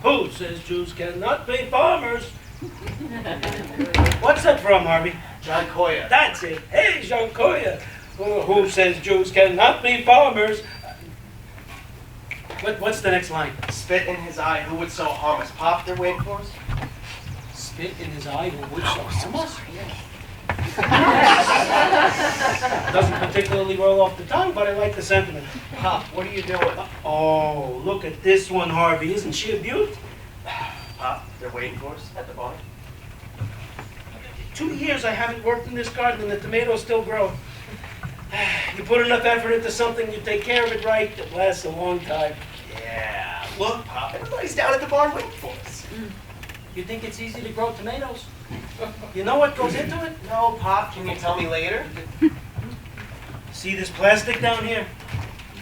Who says Jews cannot be farmers? What's that from, Harvey? John Koya. That's it. Hey, Jean Koya. Who says Jews cannot be farmers? What's the next line? Spit in his eye, who would so harm us? Pop, they're waiting for us? Spit in his eye, who would so harm us? Doesn't particularly roll off the tongue, but I like the sentiment. Pop, what are you doing? Oh, look at this one, Harvey. Isn't she a beaut? Pop, they're waiting for us at the barn. 2 years I haven't worked in this garden and the tomatoes still grow. You put enough effort into something, you take care of it right, it lasts a long time. Yeah, look, Pop, everybody's down at the barn waiting for us. You think it's easy to grow tomatoes? You know what goes into it? No, Pop, can you tell me later? See this plastic down here?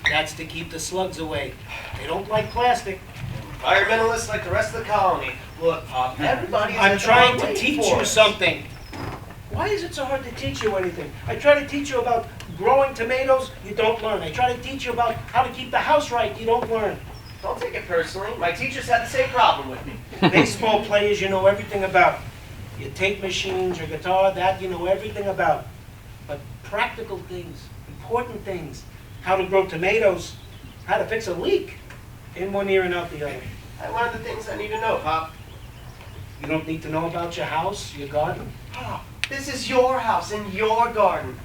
That's to keep the slugs away. They don't like plastic. Environmentalists like the rest of the colony. Look, Pop, everybody's I'm at the trying barn to waiting teach for you us. something. Why is it so hard to teach you anything? I try to teach you about growing tomatoes, you don't learn. I try to teach you about how to keep the house right, you don't learn. Don't take it personally. My teachers had the same problem with me. Baseball players you know everything about. Your tape machines, your guitar, that you know everything about. But practical things, important things, how to grow tomatoes, how to fix a leak, in one ear and out the other. I learned the things I need to know, Pop. You don't need to know about your house, your garden. Pop, this is your house and your garden.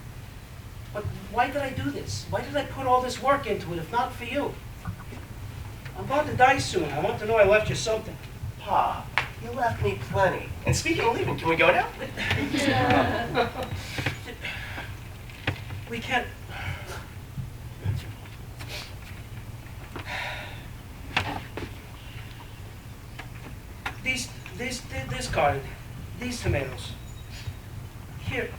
But why did I do this? Why did I put all this work into it if not for you? I'm about to die soon. I want to know I left you something. Pop, you left me plenty. And speaking of leaving, can we go now? We can't. This garden, these tomatoes. Here.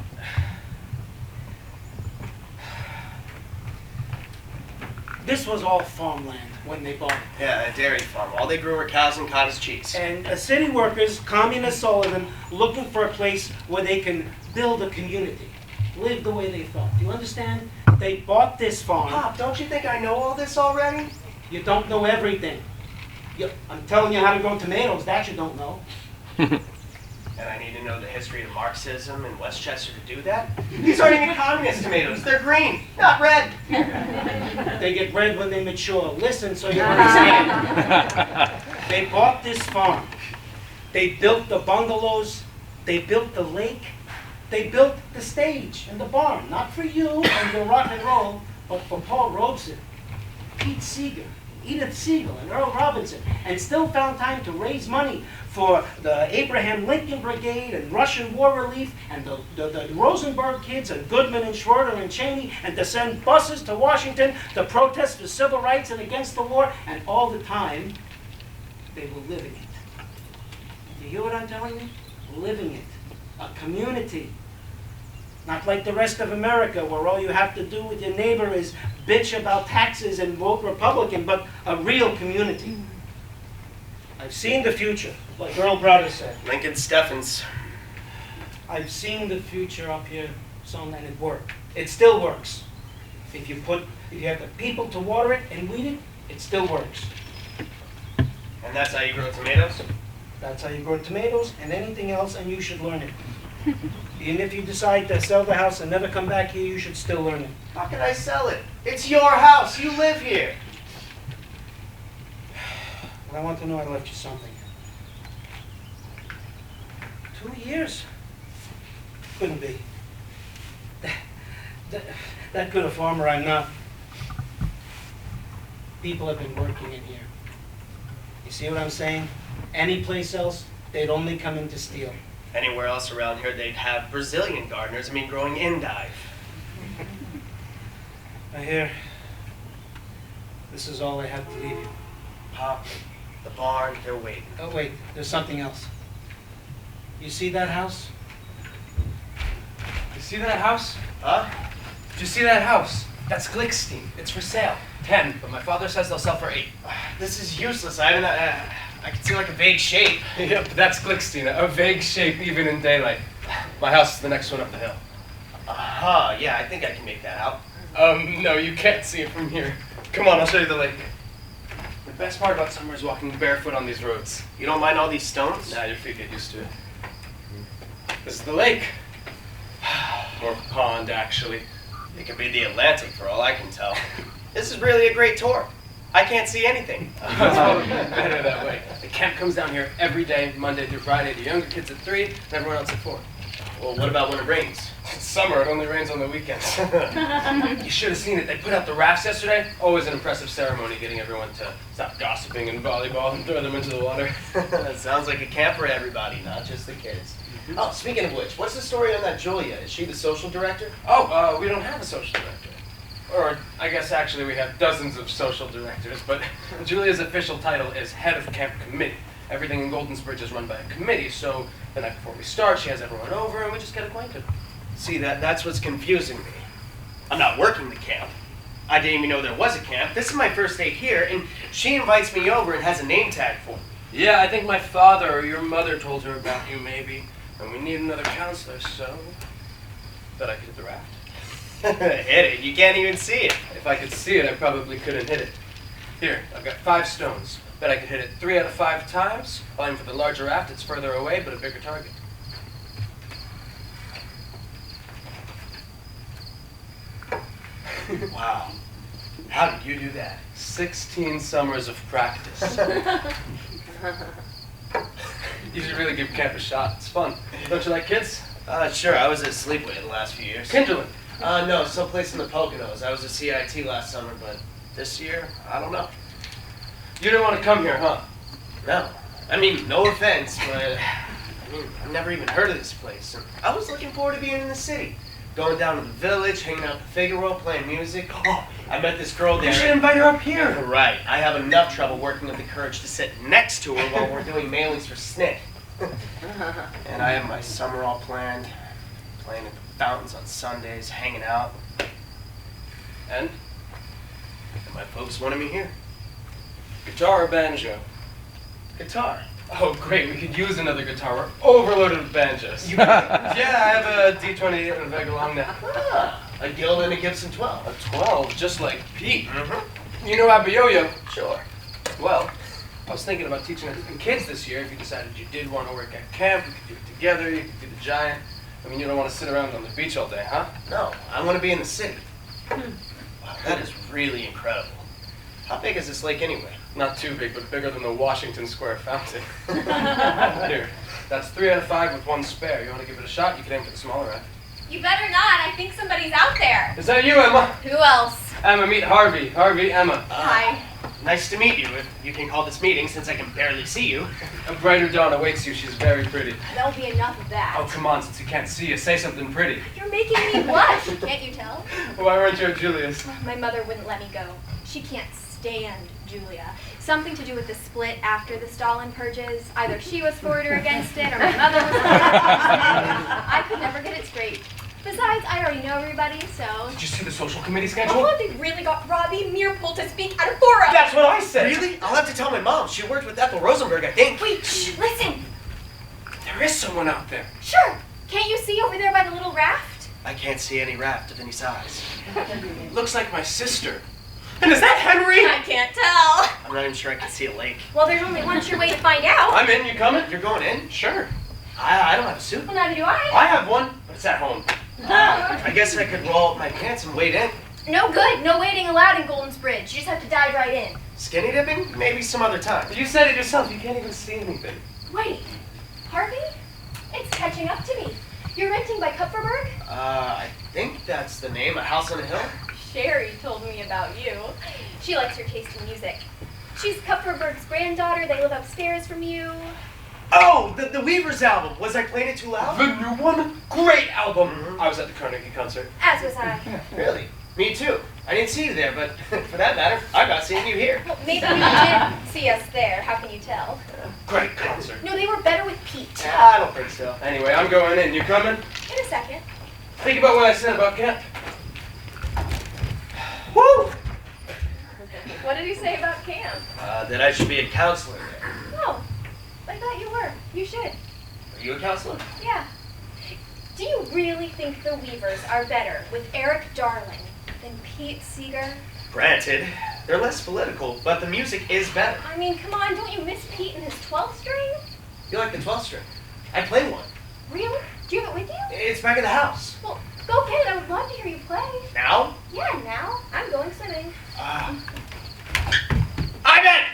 This was all farmland when they bought it. Yeah, a dairy farm. All they grew were cows and cottage cheese. And city workers, communists, all of them, looking for a place where they can build a community, live the way they thought. Do you understand? They bought this farm. Pop, don't you think I know all this already? You don't know everything. I'm telling you how to grow tomatoes, that you don't know. And I need to know the history of Marxism in Westchester to do that? These aren't even communist tomatoes. They're green, not red. They get red when they mature. Listen so you understand. They bought this farm. They built the bungalows. They built the lake. They built the stage and the barn. Not for you and your rock and roll, but for Paul Robeson, Pete Seeger, Edith Siegel, and Earl Robinson, and still found time to raise money for the Abraham Lincoln Brigade and Russian War Relief and the Rosenberg kids and Goodman and Schroeder and Cheney, and to send buses to Washington to protest for civil rights and against the war, and all the time, they were living it. Do you hear what I'm telling you? Living it. A community. Not like the rest of America, where all you have to do with your neighbor is bitch about taxes and vote Republican, but a real community. I've seen the future, like Earl Browder said. Lincoln Steffens. I've seen the future up here, son, and it worked. It still works. If you have the people to water it and weed it, it still works. And that's how you grow tomatoes? That's how you grow tomatoes and anything else, and you should learn it. Even if you decide to sell the house and never come back here, you should still learn it. How can I sell it? It's your house. You live here. But I want to know I left you something. 2 years? Couldn't be. That good a farmer I'm not. People have been working in here. You see what I'm saying? Any place else, they'd only come in to steal. Anywhere else around here, they'd have Brazilian gardeners, growing endive. I hear this is all I have to leave you. Pop, the barn, they're waiting. Oh, wait, there's something else. You see that house? You see that house? Huh? Did you see that house? That's Glickstein. It's for sale. 10, but my father says they'll sell for 8. This is useless. I can see like a vague shape. Yep, that's Glickstein. A vague shape even in daylight. My house is the next one up the hill. Aha, yeah, I think I can make that out. No, you can't see it from here. Come on, I'll show you the lake. The best part about summer is walking barefoot on these roads. You don't mind all these stones? Nah, your feet get used to it. This is the lake. Or pond, actually. It could be the Atlantic for all I can tell. This is really a great tour. I can't see anything. It's probably better that way. The camp comes down here every day, Monday through Friday. The younger kids at 3, and everyone else at 4. Well, what about when it rains? It's summer, it only rains on the weekends. You should have seen it. They put out the rafts yesterday. Always an impressive ceremony getting everyone to stop gossiping and volleyball and throw them into the water. That sounds like a camp for everybody, not just the kids. Oh, speaking of which, what's the story on that Julia? Is she the social director? Oh, we don't have a social director. Or, I guess actually we have dozens of social directors, but Julia's official title is head of camp committee. Everything in Goldensbridge is run by a committee, so the night before we start, she has everyone over and we just get acquainted. See, that's what's confusing me. I'm not working the camp. I didn't even know there was a camp. This is my first day here, and she invites me over and has a name tag for me. Yeah, I think my father or your mother told her about you, maybe. And we need another counselor, so bet I could hit the raft. Hit it. You can't even see it. If I could see it, I probably couldn't hit it. Here, I've got 5 stones. Bet I could hit it 3 out of 5 times. I'll aim for the larger raft. It's further away, but a bigger target. Wow. How did you do that? 16 summers of practice. You should really give camp a shot. It's fun. Don't you like kids? Sure. I was at Sleepaway the last few years. Kindling. No, someplace in the Poconos. I was at CIT last summer, but this year, I don't know. You didn't want to come here, huh? No. I mean, no offense, but I've never even heard of this place. And I was looking forward to being in the city. Going down to the village, hanging out at the Figaro, playing music. Oh, I met this girl there. You should invite her up here. Right. I have enough trouble working up the courage to sit next to her while we're doing mailings for SNCC. And I have my summer all planned. Playing at the fountains on Sundays, hanging out. And? And my folks wanted me here. Guitar or banjo? Guitar. Oh, great. We could use another guitar. We're overloaded with banjos. Yeah, I have a D28 and a Vega Long now. Ah, a Gilda and a Gibson 12. A 12, just like Pete. Mm-hmm. You know Abayoyo? Sure. Well, I was thinking about teaching it to kids this year. If you decided you did want to work at camp, we could do it together. You could do the giant. I mean, you don't want to sit around on the beach all day, huh? No, I want to be in the city. Wow, that is really incredible. How big is this lake anyway? Not too big, but bigger than the Washington Square fountain. Here, that's 3 out of 5 with 1 spare. You want to give it a shot? You can aim for the smaller end. You better not. I think somebody's out there. Is that you, Emma? Who else? Emma, meet Harvey. Harvey, Emma. Hi. Nice to meet you, if you can call this meeting since I can barely see you. A brighter dawn awaits you. She's very pretty. There'll be enough of that. Oh, come on, since you can't see you, say something pretty. You're making me blush. Can't you tell? Why weren't you at Julia's? My mother wouldn't let me go. She can't stand Julia. Something to do with the split after the Stalin purges. Either she was for it or against it, or my mother was for it or against it. I could never get it straight. Besides, I already know everybody, so... Did you see the social committee schedule? Oh, they really got Robbie Meerpool to speak at a forum. That's what I said! Really? I'll have to tell my mom. She worked with Ethel Rosenberg, I think. Wait, shh, listen. There is someone out there. Sure. Can't you see over there by the little raft? I can't see any raft of any size. Looks like my sister. And is that Henry? I can't tell. I'm not even sure I can see a lake. Well, there's only one sure way to find out. I'm in. You coming? You're going in? Sure. I don't have a suit. Well, neither do I. I have one, but it's at home. I guess I could roll up my pants and wade in. No good. No waiting allowed in Goldensbridge. You just have to dive right in. Skinny dipping? Maybe some other time. You said it yourself. You can't even see anything. Wait. Harvey? It's catching up to me. You're renting by Kupferberg? I think that's the name. A house on a hill? Sherry told me about you. She likes your taste in music. She's Kupferberg's granddaughter. They live upstairs from you. Oh, the Weavers album. Was I playing it too loud? The new one? Great album! I was at the Carnegie concert. As was I. Really? Me too. I didn't see you there, but for that matter, I got seeing you here. Well, maybe you did see us there. How can you tell? Great concert. No, they were better with Pete. I don't think so. Anyway, I'm going in. You coming? In a second. Think about what I said about camp. Woo! What did he say about camp? That I should be a counselor there. No. I thought you were. You should. Are you a counselor? Yeah. Do you really think the Weavers are better with Eric Darling than Pete Seeger? Granted. They're less political, but the music is better. I mean, come on, don't you miss Pete and his 12th string? You like the 12th string? I play one. Really? Do you have it with you? It's back in the house. Well, go get it. I would love to hear you play. Now? Yeah, now. I'm going swimming. Ivan!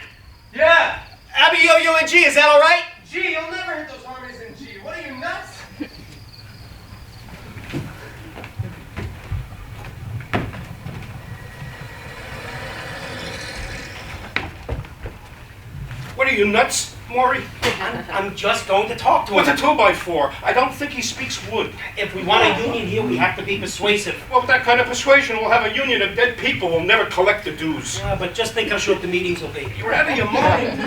Yeah! Abby, yo, and G, is that all right? G, you'll never hit those harmonies in G. What are you, nuts? What are you, nuts, Maury? I'm just going to talk to him. What's a 2x4? I don't think he speaks wood. If we want a union here, we have to be persuasive. Well, with that kind of persuasion, we'll have a union of dead people who will never collect the dues. But just think how short the meetings will be. You're out of your mind.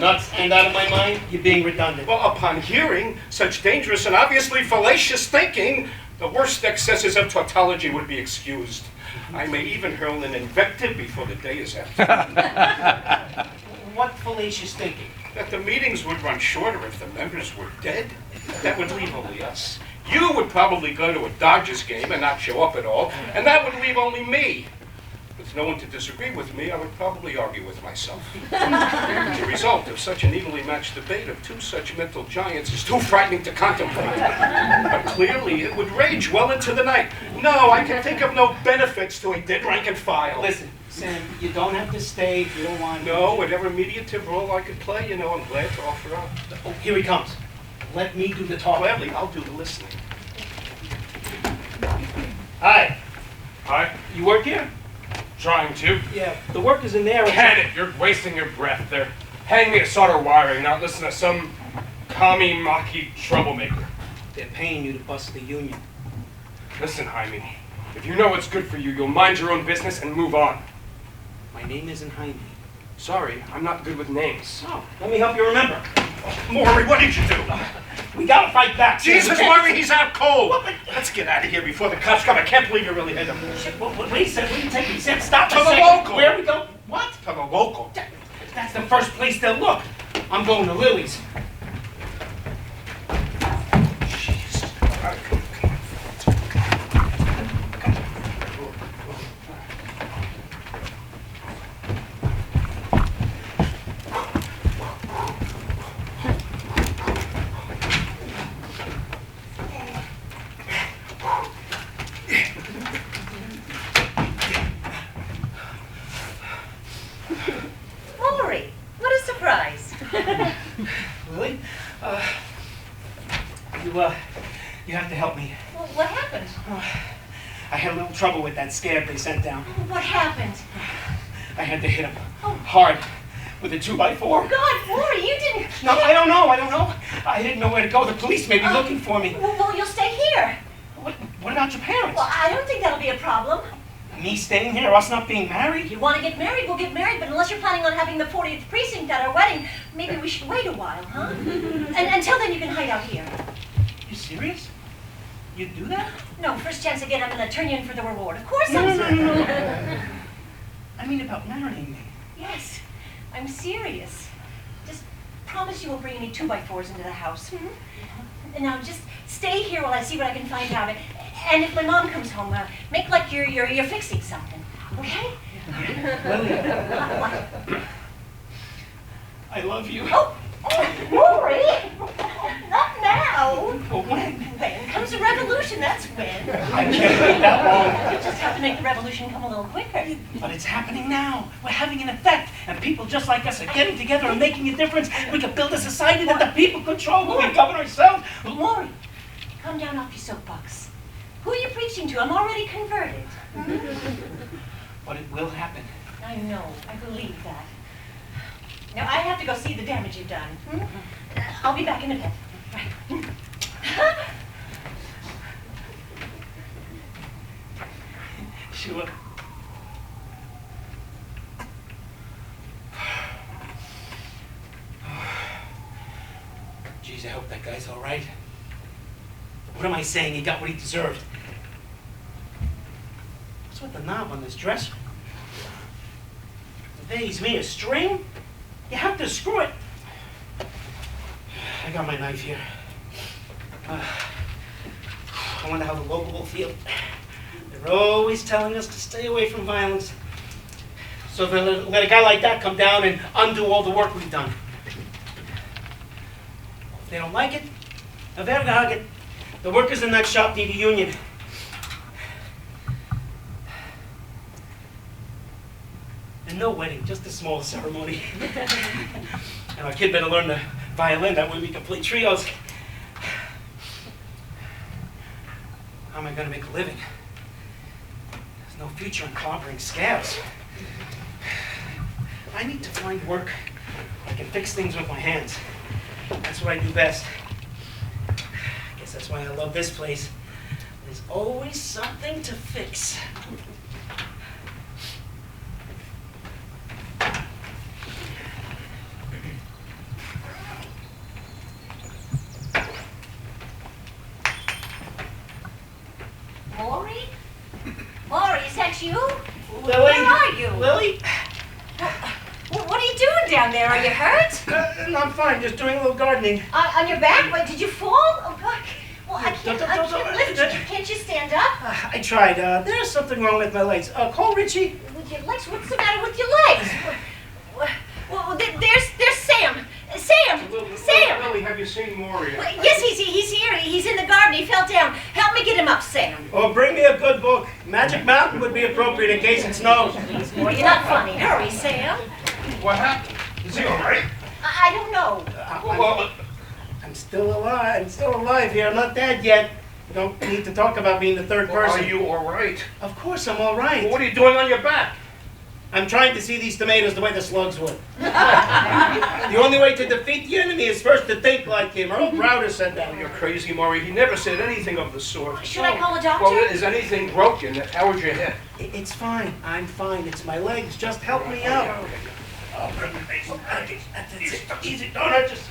Nuts and out of my mind, you're being redundant. Well, upon hearing such dangerous and obviously fallacious thinking, the worst excesses of tautology would be excused. I may even hurl an invective before the day is out. What fallacious thinking? That the meetings would run shorter if the members were dead. That would leave only us. You would probably go to a Dodgers game and not show up at all, and that would leave only me. With no one to disagree with me, I would probably argue with myself. The result of such an evenly matched debate of two such mental giants is too frightening to contemplate. But clearly it would rage well into the night. No, I can think of no benefits to a dead rank and file. Listen, Sam, you don't have to stay if you don't want. No, whatever mediative role I could play, I'm glad to offer up. Oh, here he comes. Let me do the talking. Gladly, I'll do the listening. Hi. Hi. You work here? Trying to. Yeah. The work is in there. Can it? You're wasting your breath. They're paying me to solder wiring, not listen to some commie-mocky troublemaker. They're paying you to bust the union. Listen, Jaime, if you know what's good for you, you'll mind your own business and move on. My name isn't Jaime. Sorry, I'm not good with names. Oh, let me help you remember. Maury, what did you do? We gotta fight back. Jesus, Maury, he's out cold. Let's get out of here before the cops come. I can't believe you really hit him. Shit, wait a second. What are you taking? Sam, stop To a the second. local. Where we go? What? To the local. That's the first place they'll look. I'm going to Lily's. Jesus. All right, come on. Maury, what a surprise. Lily? You have to help me. Well, what happened? I had a little trouble with that scab they sent down. What happened? I had to hit him hard with a 2x4. God, Maury, you didn't... No, I don't know. I didn't know where to go. The police may be looking for me. Well, you'll stay here. What about your parents? Well, I don't think that'll be a problem. Me staying here, us not being married? If you want to get married, we'll get married, but unless you're planning on having the 40th precinct at our wedding, maybe we should wait a while, huh? And until then, you can hide out here. You serious? You'd do that? No, first chance I get, I'm going to turn you in for the reward. Of course No. I'm... I mean about marrying me. Yes, I'm serious. Just promise you won't bring any 2x4s into the house. And now just stay here while I see what I can find out. And if my mom comes home, make like you're fixing something, okay? Lily, What? I love you. Oh, Maury! Not now. But when? When comes the revolution, that's when. I can't wait that long. You just have to make the revolution come a little quicker. But it's happening now. We're having an effect. And people just like us are getting together and making a difference. We can build a society that the people control. We can govern ourselves. Maury, come down off your soapbox. Who are you preaching to? I'm already converted. But it will happen. I know. I believe that. Now, I have to go see the damage you've done. I'll be back in a bit. Right. Sure. Geez, I hope that guy's all right. What am I saying? He got what he deserved. What's with the knob on this dresser? The vase, me, a string? You have to screw it. I got my knife here. I wonder how the local will feel. They're always telling us to stay away from violence. So they let a guy like that come down and undo all the work we've done. If they don't like it, the workers in that shop need a union. And no wedding, just a small ceremony. And our kid better learn the violin, that way we can play trios. How am I going to make a living? There's no future in clobbering scabs. I need to find work where I can fix things with my hands. That's what I do best. I guess that's why I love this place. There's always something to fix. Maury? Maury, is that you? Lily? Where are you? Lily? What are you doing down there? Are you hurt? No, I'm fine, just doing a little gardening. On your back? What, did you fall? Oh, God. Well, I can't lift you. Can't you stand up? I tried. There's something wrong with my legs. Call Richie. With your legs? What's the matter with your legs? Well, there's Sam. Sam! Lily, have you seen Maury? Well, yes, he's here. He's in the garden. He fell down. Help me get him up, Sam. Oh, bring me a good book. Magic Mountain would be appropriate in case it snows. Well, you're not funny. Hurry, Sam. What happened? Is he all right? I don't know. Well, I'm still alive. I'm still alive here. I'm not dead yet. You don't need to talk about me in the third person. are you all right? Of course I'm all right. What are you doing on your back? I'm trying to see these tomatoes the way the slugs would. The only way to defeat the enemy is first to think like him. Earl Browder said that. You're crazy, Maury. He never said anything of the sort. Should I call a doctor? Well, is anything broken? How's your head? It's fine. I'm fine. It's my legs. Just help me out. Oh, bring the face. That's it. Easy. Don't just.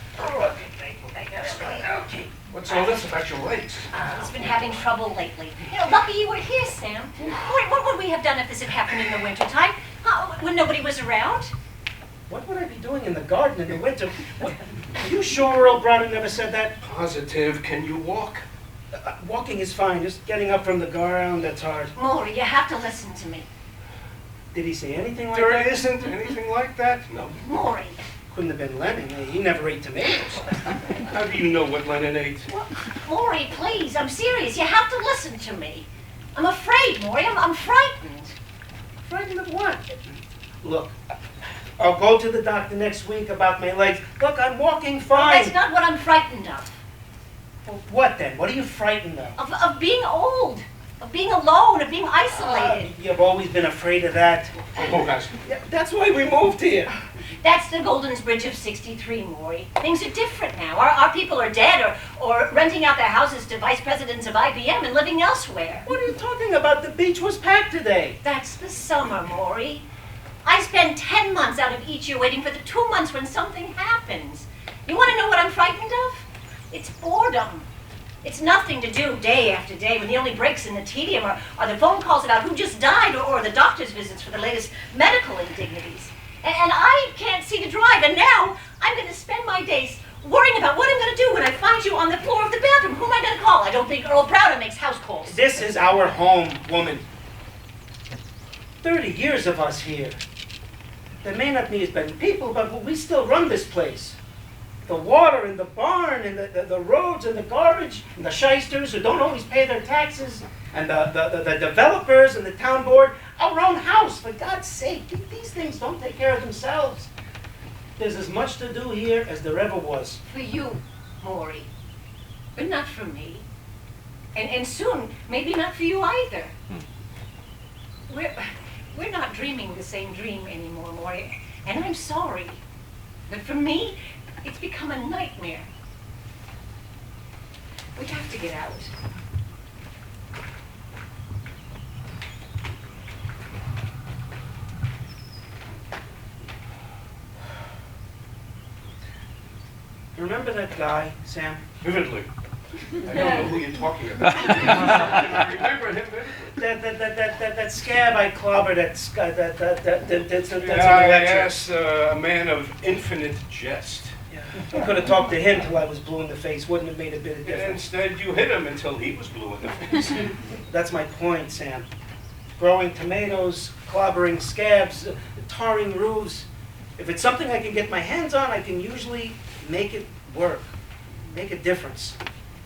Okay. What's all this about your legs? He's been having trouble lately. Lucky you were here, Sam. What would we have done if this had happened in the wintertime? When nobody was around? What would I be doing in the garden in the winter? Are you sure Earl Browder never said that? Positive. Can you walk? Walking is fine. Just getting up from the ground, that's hard. Maury, you have to listen to me. Did he say anything like There that? isn't anything like that? No. Maury. Couldn't have been Lennon. He never ate tomatoes. How do you know what Lennon ate? Maury, please, I'm serious. You have to listen to me. I'm afraid, Maury. I'm frightened. Frightened of what? Look, I'll go to the doctor next week about my legs. Look, I'm walking fine. That's not what I'm frightened of. Well, what then? What are you frightened of? Of being old. Of being alone. Of being isolated. You've always been afraid of that. Who has? Yeah, that's why we moved here. That's the Goldensbridge of '63, Maury. Things are different now. Our people are dead or renting out their houses to vice presidents of IBM and living elsewhere. What are you talking about? The beach was packed today. That's the summer, Maury. I spend 10 months out of each year waiting for the 2 months when something happens. You want to know what I'm frightened of? It's boredom. It's nothing to do day after day when the only breaks in the tedium are the phone calls about who just died or the doctor's visits for the latest medical indignities. And I can't see to drive, and now I'm going to spend my days worrying about what I'm going to do when I find you on the floor of the bathroom. Who am I going to call? I don't think Earl Browder makes house calls. This is our home, woman. 30 years of us here. There may not be as many people, but we still run this place. The water and the barn and the roads and the garbage and the shysters who don't always pay their taxes and the developers and the town board. Our own house, for God's sake. These things don't take care of themselves. There's as much to do here as there ever was. For you, Maury, but not for me. And soon, maybe not for you either. We're not dreaming the same dream anymore, Maury, and I'm sorry. But for me, it's become a nightmare. We have to get out. Remember that guy, Sam? Vividly. I don't know who you're talking about. I remember him vividly. That scab I clobbered, that's Yes, a man of infinite jest. I could have talked to him till I was blue in the face. Wouldn't have made a bit of And difference. instead, you hit him until he was blue in the face. That's my point, Sam. growing tomatoes, clobbering scabs, tarring roofs. If it's something I can get my hands on, I can usually make it work, make a difference.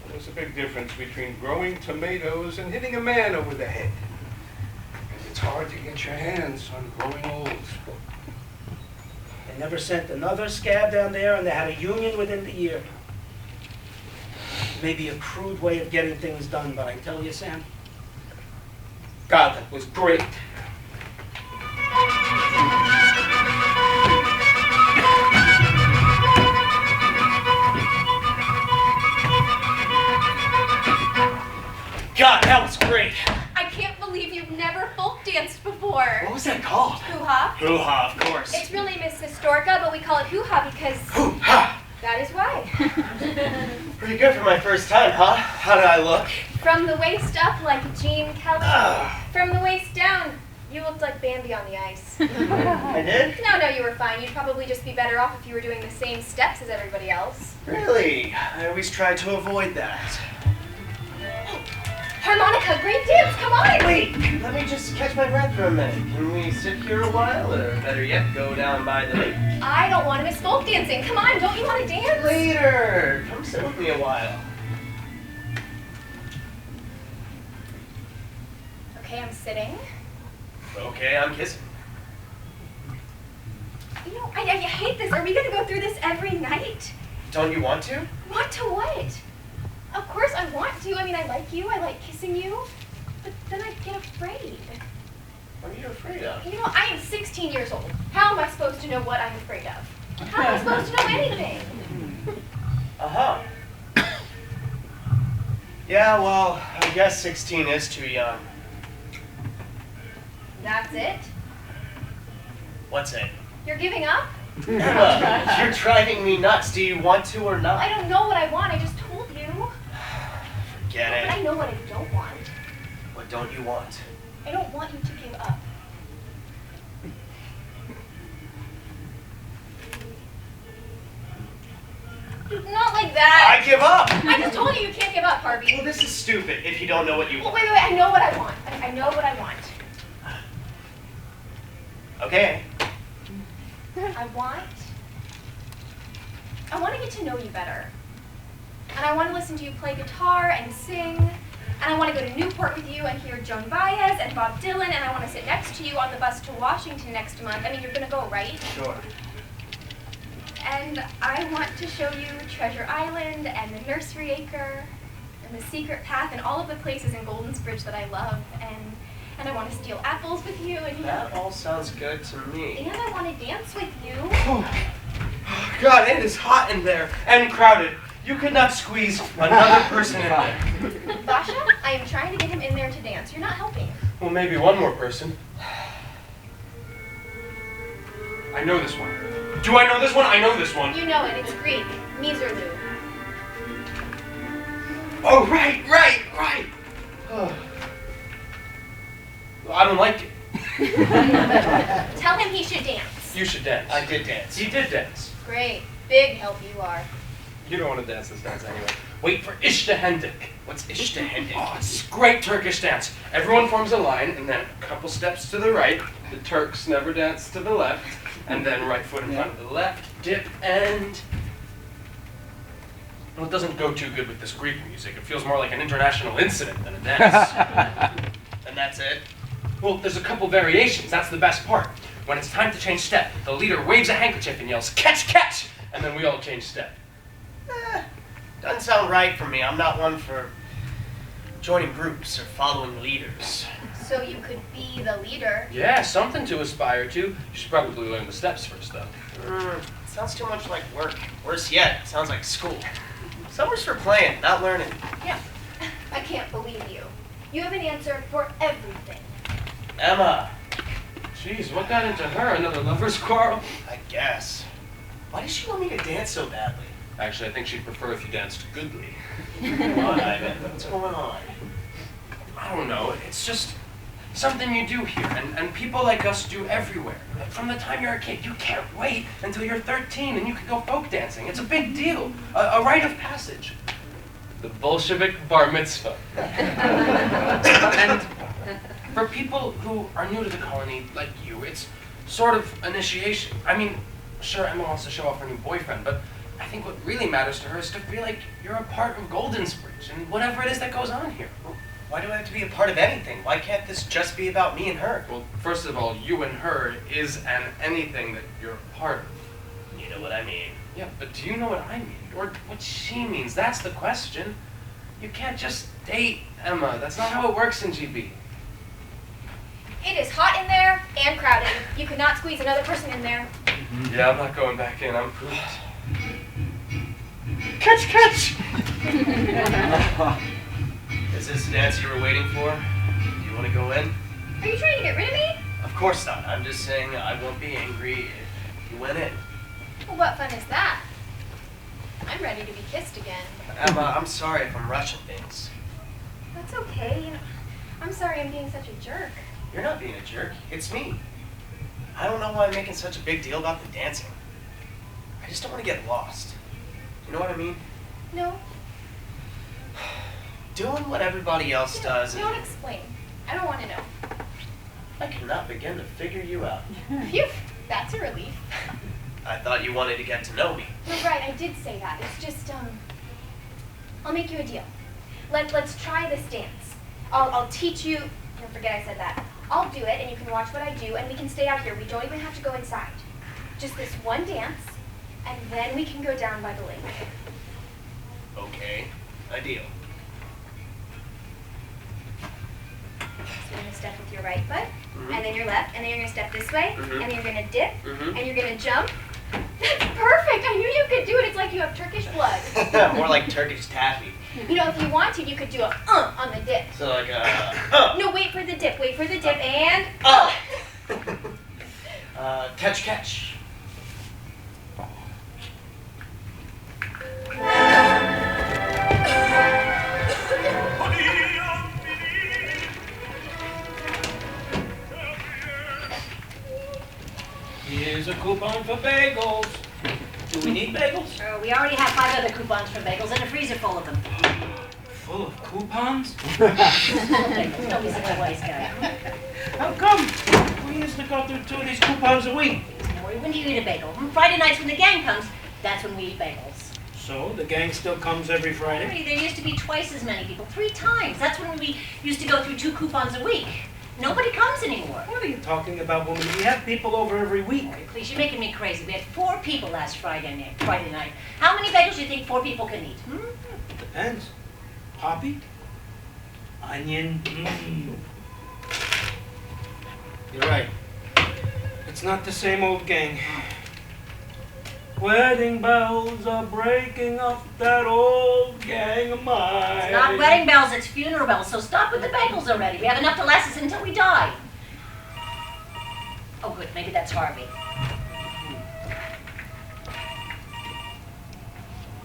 There's a big difference between growing tomatoes and hitting a man over the head. And it's hard to get your hands on growing old. They never sent another scab down there, and they had a union within the year. Maybe a crude way of getting things done, but I tell you, Sam, God, that was great. God, that was great. I can't believe you've never folk danced before. What was that called? Hoo-ha. Hoo-ha, of course. It's really Miss Historica, but we call it hoo-ha because Hoo-ha! that is why. Pretty good for my first time, huh? How did I look? From the waist up, like Gene Kelly. From the waist down, you looked like Bambi on the ice. I did? No, you were fine. You'd probably just be better off if you were doing the same steps as everybody else. Really? I always try to avoid that. Harmonica, great dance, come on! Wait, let me just catch my breath for a minute. Can we sit here a while, or better yet, go down by the lake? I don't want to miss folk dancing. Come on, don't you want to dance? Later! Come sit with me a while. Okay, I'm sitting. Okay, I'm kissing. You know, I hate this. Are we going to go through this every night? Don't you want to? Want to what? Of course I want to. I mean, I like you. I like kissing you. But then I get afraid. What are you afraid of? You know, I am 16 years old. How am I supposed to know what I'm afraid of? How am I supposed to know anything? Uh-huh. Yeah, well, I guess 16 is too young. That's it? What's it? You're giving up? Emma, you're driving me nuts. Do you want to or not? I don't know what I want. I just told you. Forget But I it. know what I don't want. What don't you want? I don't want you to give up. Not like that. I give up! I just told you you can't give up, Harvey. Well, this is stupid if you don't know what you Well, want. wait, I know what I want. I know what I want. Okay. I want to get to know you better. And I want to listen to you play guitar and sing. And I want to go to Newport with you and hear Joan Baez and Bob Dylan. And I want to sit next to you on the bus to Washington next month. I mean, you're going to go, right? Sure. And I want to show you Treasure Island and the Nursery Acre and the Secret Path and all of the places in Goldensbridge that I love. And I want to steal apples with you. And That all sounds good to me. and I want to dance with you. God, it is hot in there and crowded. You could not squeeze another person in there. Basha, I am trying to get him in there to dance. You're not helping. Well, maybe one more person. I know this one. Do I know this one? I know this one. You know it. It's Greek. Miserlou. Oh, right. Oh. Well, I don't like it. Tell him he should dance. You should dance. I did dance. He did dance. Great. Big help you are. You don't want to dance this dance anyway. Wait for İştehendik. What's İştehendik? Oh, it's a great Turkish dance. Everyone forms a line, and then a couple steps to the right. The Turks never dance to the left. And then right foot in front of the left, dip, and... Well, it doesn't go too good with this Greek music. It feels more like an international incident than a dance. And that's it? Well, there's a couple variations. That's the best part. When it's time to change step, the leader waves a handkerchief and yells, "Catch, catch!" And then we all change step. Doesn't sound right for me. I'm not one for joining groups or following leaders. So you could be the leader. Yeah, something to aspire to. You should probably learn the steps first, though. Sounds too much like work. Worse yet, sounds like school. Summer's for playing, not learning. Yeah. I can't believe you. You have an answer for everything. Emma, Jeez, what got into her? Another lover's quarrel? I guess. Why does she want me to dance so badly? Actually, I think she'd prefer if you danced goodly. Come on, Ivan. What's going on? I don't know. It's just something you do here, and people like us do everywhere. From the time you're a kid, you can't wait until you're 13 and you can go folk dancing. It's a big deal, a rite of passage. The Bolshevik bar mitzvah. And For people who are new to the colony, like you, it's sort of initiation. I mean, sure, Emma wants to show off her new boyfriend, but I think what really matters to her is to feel like you're a part of Goldensbridge and whatever it is that goes on here. Well, why do I have to be a part of anything? Why can't this just be about me and her? Well, first of all, you and her is an anything that you're a part of. You know what I mean. Yeah, but do you know what I mean? Or what she means? That's the question. You can't just date Emma. That's not how it works in GB. It is hot in there and crowded. You could not squeeze another person in there. Yeah, I'm not going back in. I'm pooped. Catch, catch! Is this the dance you were waiting for? Do you want to go in? Are you trying to get rid of me? Of course not. I'm just saying I won't be angry if you went in. Well, what fun is that? I'm ready to be kissed again. Emma, I'm sorry if I'm rushing things. That's okay. I'm sorry I'm being such a jerk. You're not being a jerk. It's me. I don't know why I'm making such a big deal about the dancing. I just don't want to get lost. You know what I mean? No, Doing what everybody else does. don't explain. I don't want to know. I cannot begin to figure you out. Phew, that's a relief. I thought you wanted to get to know me. You're right, I did say that. It's just, I'll make you a deal. Let's try this dance. I'll teach you, don't forget I said that. I'll do it, and you can watch what I do, and we can stay out here. We don't even have to go inside. Just this one dance, and then we can go down by the lake. Okay, a deal. So you're gonna step with your right foot, Mhm. and then your left, and then you're gonna step this way, Mhm. and then you're gonna dip, Mhm. and you're gonna jump. That's perfect! I knew you could do it. It's like you have Turkish blood. More like Turkish taffy. You know, if you wanted, you could do a on the dip. So like No, wait for the dip, and catch, catch. Here's a coupon for bagels. Do we need bagels? We already have 5 other coupons for bagels and a freezer full of them. Full of coupons? Don't be such a wise guy. How come? We used to go through 2 of these coupons a week. Or when do you eat a bagel? Friday nights when the gang comes, that's when we eat bagels. So, the gang still comes every Friday? Hey, there used to be twice as many people, 3 times. That's when we used to go through 2 coupons a week. Nobody comes anymore. What are you talking about, woman? We have people over every week. Please, you're making me crazy. We had 4 people last Friday night. How many bagels do you think 4 people can eat? Depends. Poppy? Onion? You're right. It's not the same old gang. Wedding bells are breaking up that old gang of mine. It's not wedding bells, it's funeral bells, so stop with the bagels already. We have enough to last us until we die. Oh good, maybe that's Harvey.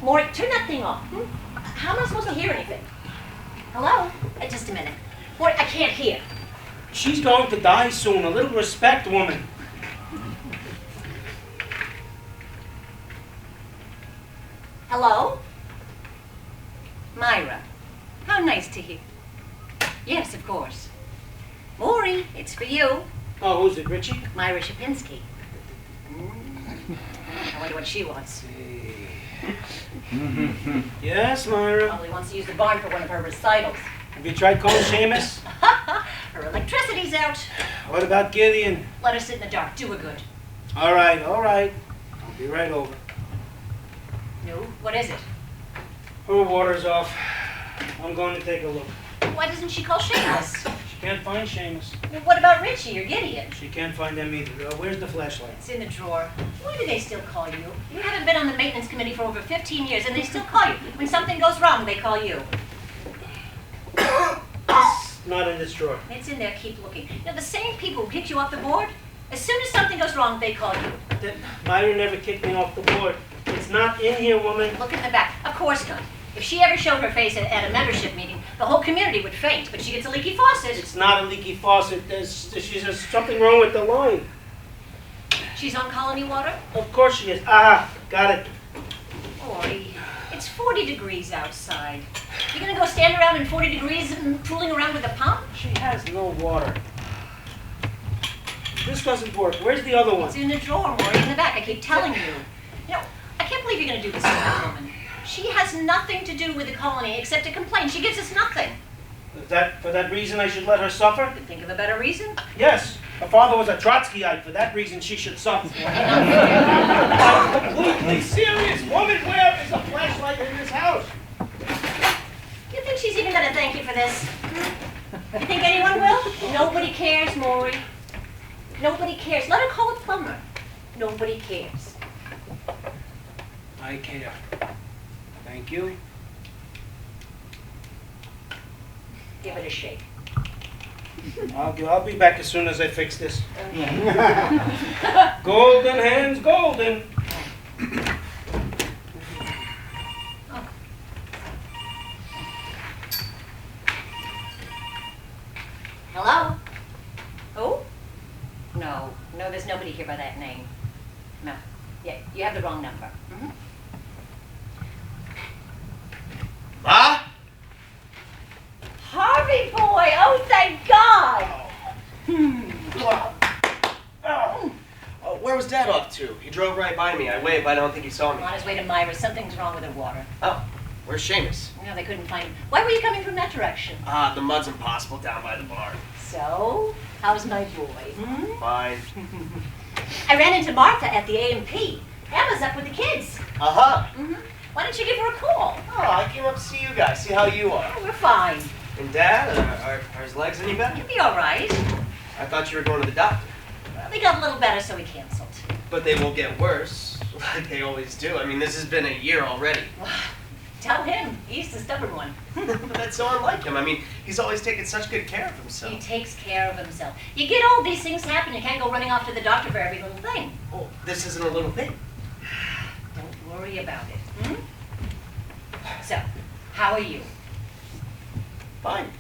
Maury, turn that thing off. How am I supposed to hear anything? Hello? Just a minute. Maury, I can't hear. She's going to die soon. A little respect, woman. Hello? Myra. How nice to hear. Yes, of course. Maury, it's for you. Oh, who's it, Richie? Myra Shapinski. I wonder what she wants. Yes, Myra. Probably wants to use the barn for one of her recitals. Have you tried calling Seamus? Her electricity's out. What about Gideon? Let her sit in the dark. Do her good. All right, all right. I'll be right over. No? What is it? Her water's off. I'm going to take a look. Why doesn't she call Seamus? She can't find Seamus. Well, what about Richie or Gideon? She can't find them either. Where's the flashlight? It's in the drawer. Why do they still call you? You haven't been on the maintenance committee for over 15 years, and they still call you. When something goes wrong, they call you. It's not in this drawer. It's in there. Keep looking. Now, the same people who kicked you off the board, as soon as something goes wrong, they call you. Myra never kicked me off the board. It's not in here, woman. Look in the back. Of course not. If she ever showed her face at a membership meeting, the whole community would faint, but she gets a leaky faucet. It's not a leaky faucet. There's something wrong with the line. She's on colony water? Of course she is. Ah, got it. Ori, it's 40 degrees outside. You gonna go stand around in 40 degrees and fooling around with a pump? She has no water. This doesn't work. Where's the other one? It's in the drawer, Maury, in the back. I keep telling you. You know, I can't believe you're gonna do this to that woman. She has nothing to do with the colony except to complain. She gives us nothing. Is that for that reason I should let her suffer? Could think of a better reason. Yes. Her father was a Trotskyite. For that reason, she should suffer. I'm completely serious. Woman, where is a flashlight in this house? You think she's even gonna thank you for this? You think anyone will? Nobody cares, Maury. Nobody cares. Let her call a plumber. Nobody cares. I care. Thank you. Give it a shake. I'll be back as soon as I fix this. Golden hands, golden. Hello? Who? No, there's nobody here by that name. No. Yeah, you have the wrong number. Mm-hmm. Ma? Harvey boy! Oh, thank God! Where was Dad off to? He drove right by me. I waved, but I don't think he saw me. On his way to Myra. Something's wrong with her water. Oh, where's Seamus? No, they couldn't find him. Why were you coming from that direction? The mud's impossible down by the barn. So, how's my boy? Hmm? Fine. I ran into Martha at the A&P. Emma's up with the kids. Uh-huh. Mm-hmm. Why don't you give her a call? Oh, I came up to see you guys, see how you are. Oh, we're fine. And Dad, are his legs any better? You'll be all right. I thought you were going to the doctor. Well, they got a little better, so we canceled. But they won't get worse, like they always do. I mean, this has been a year already. Tell him. He's the stubborn one. But that's so unlike him. I mean, he's always taken such good care of himself. He takes care of himself. You get old, these things happen. You can't go running off to the doctor for every little thing. Oh, this isn't a little thing. Don't worry about it. Hmm? So, how are you? Fine.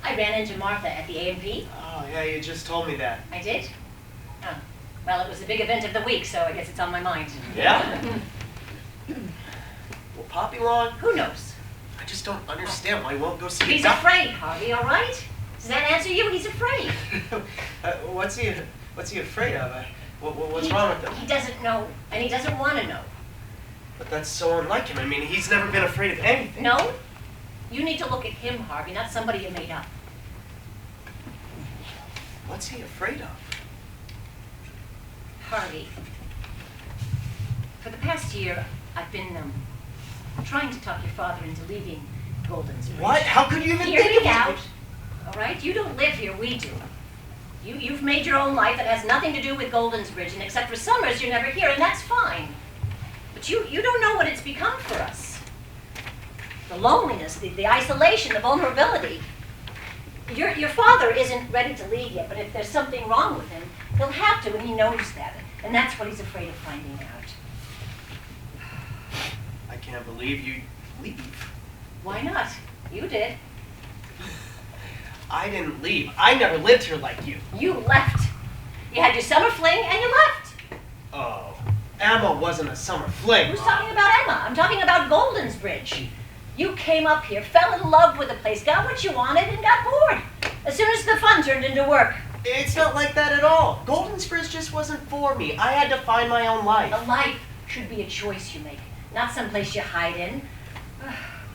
I ran into Martha at the A&P. Oh, yeah, you just told me that. I did? Oh. Well, it was the big event of the week, so I guess it's on my mind. Yeah? Will Pop be long? Who knows? I just don't understand why he won't go see He's a doctor. afraid, Harvey, all right? Does that answer you? He's afraid. What's he afraid of? What's wrong with him? He doesn't know, and he doesn't want to know. But that's so unlike him. I mean, he's never been afraid of anything. No? You need to look at him, Harvey, not somebody you made up. What's he afraid of? Harvey, for the past year, I've been trying to talk your father into leaving Goldensbridge. What? How could you even Hear think me of out, it? all right? You don't live here, we do. You've made your own life that has nothing to do with Goldensbridge, and except for summers, you're never here, and that's fine. But you don't know what it's become for us. The loneliness, the isolation, the vulnerability. Your father isn't ready to leave yet, but if there's something wrong with him, he'll have to, and he knows that. And that's what he's afraid of finding out. I can't believe you leave. Why not? You did. I didn't leave. I never lived here like you. You left. You had your summer fling, and you left. Oh, Emma wasn't a summer fling. Who's talking about Emma? I'm talking about Goldensbridge. You came up here, fell in love with the place, got what you wanted, and got bored. As soon as the fun turned into work. It's not like that at all. Goldensbridge just wasn't for me. I had to find my own life. A life should be a choice you make, not someplace you hide in.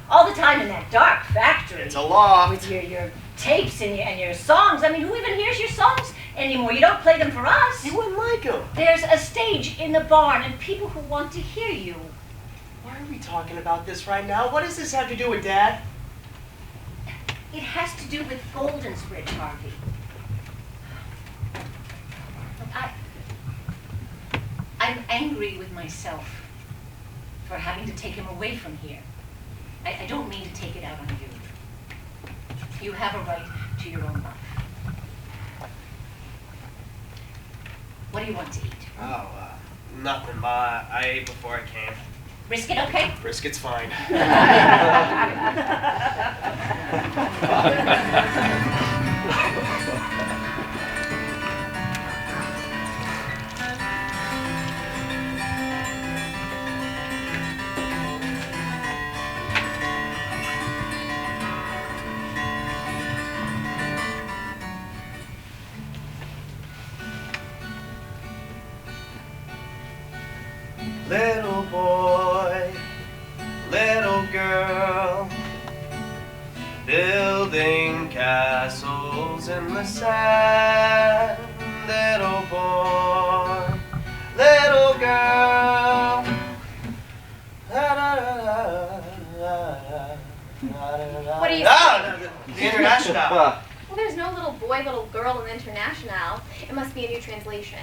All the time in that dark factory. It's a loft. With your tapes and your songs. I mean, who even hears your songs anymore? You don't play them for us. You wouldn't like them. There's a stage in the barn and people who want to hear you. Why are we talking about this right now? What does this have to do with Dad? It has to do with Goldensbridge, Harvey. Look, I'm angry with myself for having to take him away from here. I don't mean to take it out on you. You have a right to your own life. What do you want to eat? Oh, nothing, Ma. I ate before I came. Brisket, okay? Brisket's fine. Little boy, little girl, building castles in the sand. Little boy, little girl. What are you saying? The International. Well, there's no little boy, little girl in the International. It must be a new translation.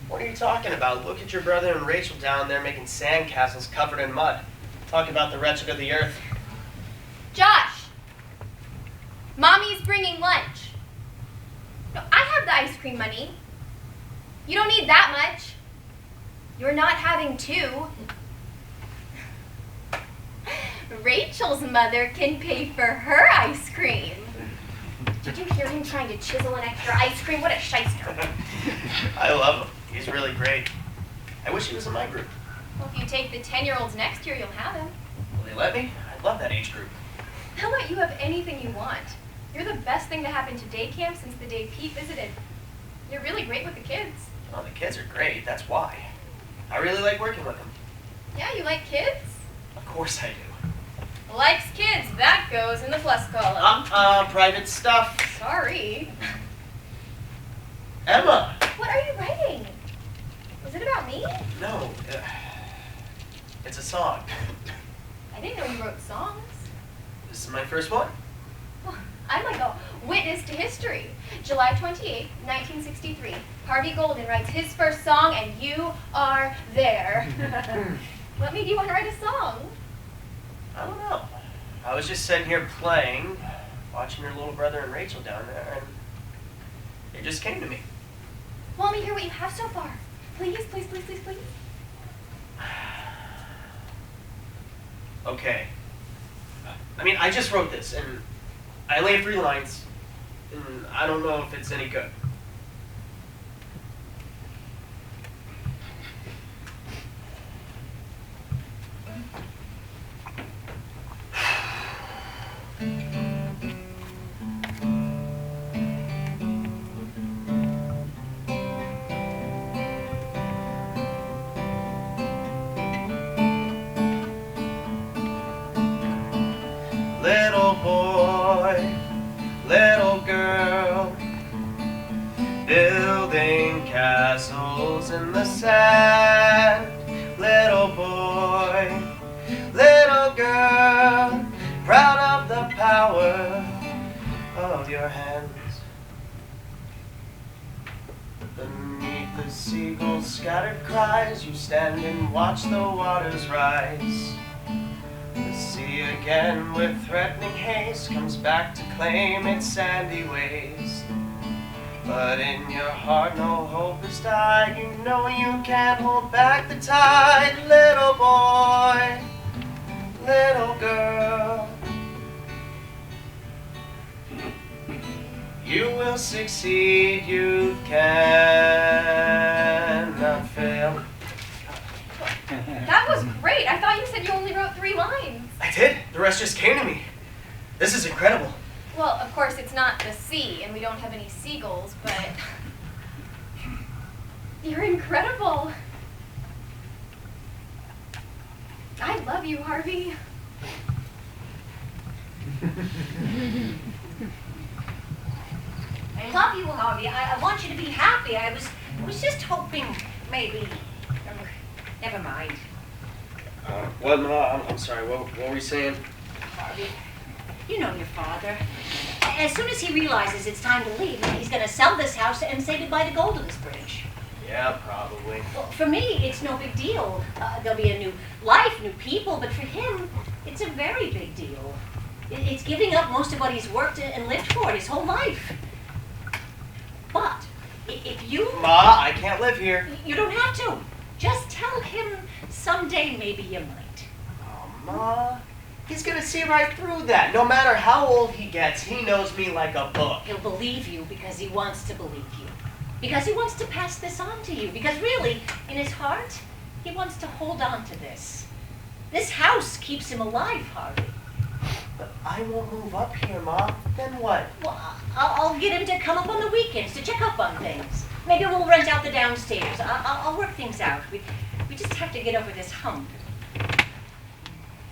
What are you talking about? Look at your brother and Rachel down there making sandcastles covered in mud. Talking about the wretched of the earth. Josh! Mommy's bringing lunch. No, I have the ice cream money. You don't need that much. You're not having two. Rachel's mother can pay for her ice cream. Did you hear him trying to chisel an extra ice cream? What a shyster. I love him. He's really great. I wish he was in my group. Well, if you take the 10-year-olds next year, you'll have him. Will they let me? I love that age group. They'll let you have anything you want. You're the best thing to happen to day camp since the day Pete visited. You're really great with the kids. Oh, the kids are great. That's why. I really like working with them. Yeah, you like kids? Of course I do. Likes kids, that goes in the plus column. Private stuff. Sorry. Emma! What are you writing? Was it about me? No, it's a song. I didn't know you wrote songs. This is my first one. Well, I'm like a witness to history. July 28, 1963. Harvey Golden writes his first song, and you are there. What made you want to write a song? I don't know. I was just sitting here playing, watching your little brother and Rachel down there, and it just came to me. Well, let me hear what you have so far. Please, please, please, please, please. Okay. I mean, I just wrote this, and I laid 3 lines, and I don't know if it's any good. Little boy, little girl, building castles in the sand. Little boy, little girl, proud of the power of your hands. Beneath the seagulls' scattered cries, you stand and watch the waters rise. The sea again with threatening haste comes back to claim its sandy ways. But in your heart no hope has died. You know you can't hold back the tide. Little boy, little girl, you will succeed, you cannot fail. That was great. I thought you said you only wrote 3 lines. I did. The rest just came to me. This is incredible. Well, of course, it's not the sea, and we don't have any seagulls, but you're incredible. I love you, Harvey. I love you, Harvey. I want you to be happy. I was just hoping maybe. Never mind. What, Ma? I'm sorry. What were you saying? Harvey, you know your father. As soon as he realizes it's time to leave, he's going to sell this house and say goodbye to Goldensbridge. Yeah, probably. Well, for me, it's no big deal. There'll be a new life, new people, but for him, it's a very big deal. It's giving up most of what he's worked and lived for his whole life. But if you... Ma, I can't live here. You don't have to. Just tell him someday maybe you might. Oh, Ma, he's gonna see right through that. No matter how old he gets, he knows me like a book. He'll believe you because he wants to believe you. Because he wants to pass this on to you. Because really, in his heart, he wants to hold on to this. This house keeps him alive, Harvey. But I won't move up here, Ma. Then what? Well, I'll get him to come up on the weekends to check up on things. Maybe we'll rent out the downstairs. I'll work things out. We just have to get over this hump.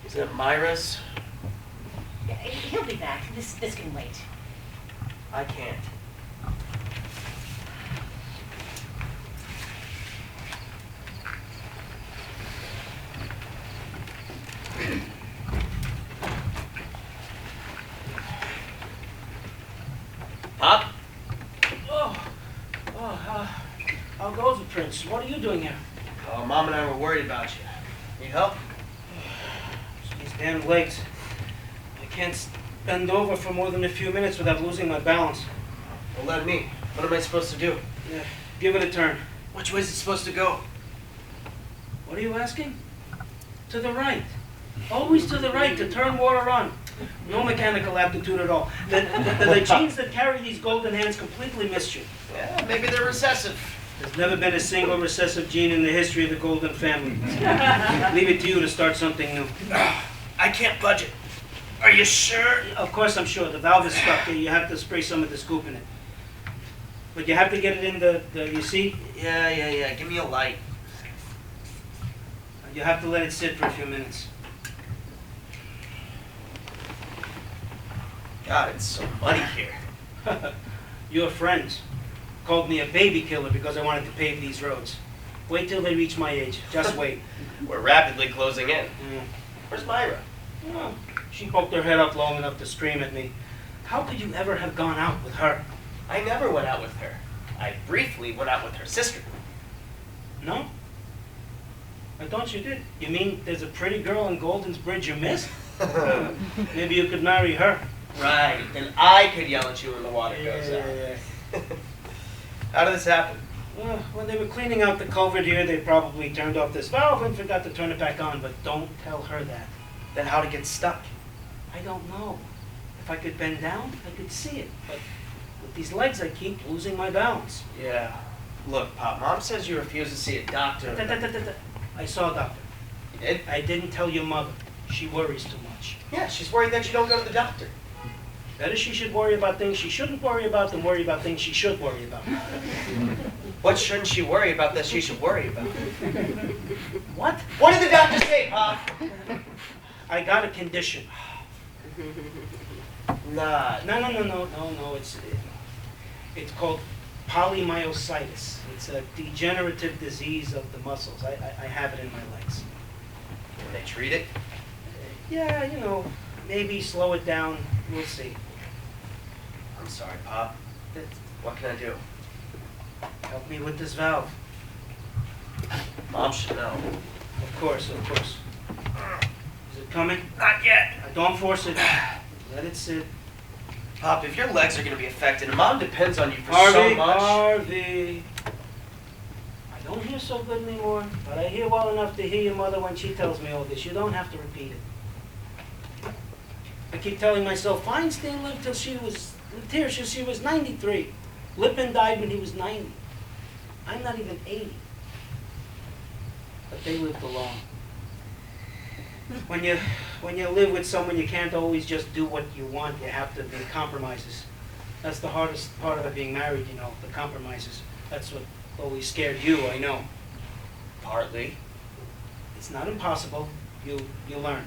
Isn't it Myra's? Yeah, he'll be back. This can wait. I can't. Pop? How goes it, Prince? What are you doing here? Oh, Mom and I were worried about you. Need help? These damn legs. I can't bend over for more than a few minutes without losing my balance. Well, let me. What am I supposed to do? Yeah, give it a turn. Which way is it supposed to go? What are you asking? To the right. Always to the right, to turn water on. No mechanical aptitude at all. The genes that carry these golden hands completely missed you. Yeah, maybe they're recessive. There's never been a single recessive gene in the history of the Golden family. Leave it to you to start something new. I can't budge it. Are you sure? Of course I'm sure. The valve is stuck. You have to spray some of the scoop in it. But you have to get it in the you see? Yeah. Give me a light. You have to let it sit for a few minutes. God, it's so muddy here. Your friends called me a baby killer because I wanted to pave these roads. Wait till they reach my age. Just wait. We're rapidly closing in. Mm. Where's Myra? Well, she poked her head up long enough to scream at me. How could you ever have gone out with her? I never went out with her. I briefly went out with her sister. No? I thought you did. You mean there's a pretty girl in Goldensbridge you missed? Maybe you could marry her. Right, then I could yell at you when the water goes out. Yeah. How did this happen? Well, when they were cleaning out the culvert here, they probably turned off this valve and forgot to turn it back on, but don't tell her that. Then how'd it get stuck? I don't know. If I could bend down, I could see it, but with these legs, I keep losing my balance. Yeah. Look, Pop, Mom says you refuse to see a doctor. I saw a doctor. You did? I didn't tell your mother. She worries too much. Yeah, she's worried that you don't go to the doctor. Better she should worry about things she shouldn't worry about than worry about things she should worry about. What shouldn't she worry about that she should worry about? What? What did the doctor say, Pop? I got a condition. Nah. No. It's called polymyositis. It's a degenerative disease of the muscles. I have it in my legs. Can they treat it? Yeah, maybe slow it down. We'll see. I'm sorry, Pop. What can I do? Help me with this valve. Mom should know. Of course. Is it coming? Not yet. Don't force it. Let it sit. Pop, if your legs are going to be affected, and Mom depends on you for so much. Harvey. I don't hear so good anymore, but I hear well enough to hear your mother when she tells me all this. You don't have to repeat it. I keep telling myself, Feinstein lived till she was 93. Lippin died when he was 90. I'm not even 80. But they lived alone. When you live with someone, you can't always just do what you want. You have to make compromises. That's the hardest part of being married, the compromises. That's what always scared you, I know. Partly. It's not impossible. You learn.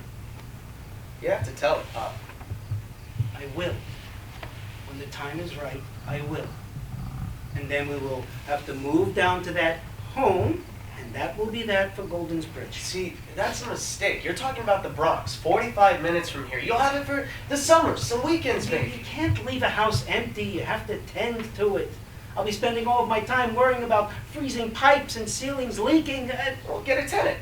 You have to tell it, Pop. I will. When the time is right, I will. And then we will have to move down to that home, and that will be that for Goldensbridge. See, that's a mistake. You're talking about the Bronx, 45 minutes from here. You'll have it for the summer, some weekends, maybe. You can't leave a house empty. You have to tend to it. I'll be spending all of my time worrying about freezing pipes and ceilings leaking. Well, get a tenant.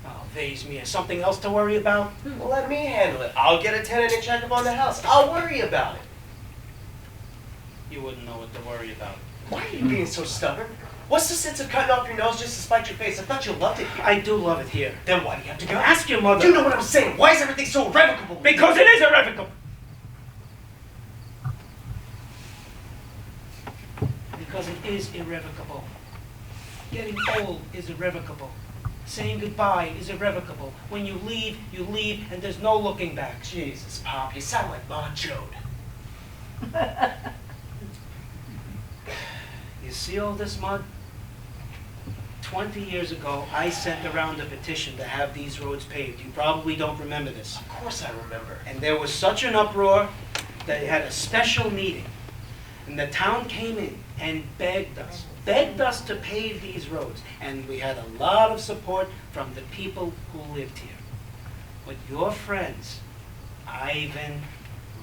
Oh, vase me. Something else to worry about? Well, let me handle it. I'll get a tenant and check up on the house. I'll worry about it. You wouldn't know what to worry about. Why are you being so stubborn? What's the sense of cutting off your nose just to spite your face? I thought you loved it here. I do love it here. Then why do you have to go? Ask your mother. You know what I'm saying. Why is everything so irrevocable? Because it is irrevocable. Because it is irrevocable. Getting old is irrevocable. Saying goodbye is irrevocable. When you leave, and there's no looking back. Jesus, Pop, you sound like Macho'd. You see all this mud? 20 years ago, I sent around a petition to have these roads paved. You probably don't remember this. Of course I remember. And there was such an uproar that they had a special meeting. And the town came in and begged us to pave these roads. And we had a lot of support from the people who lived here. But your friends, Ivan,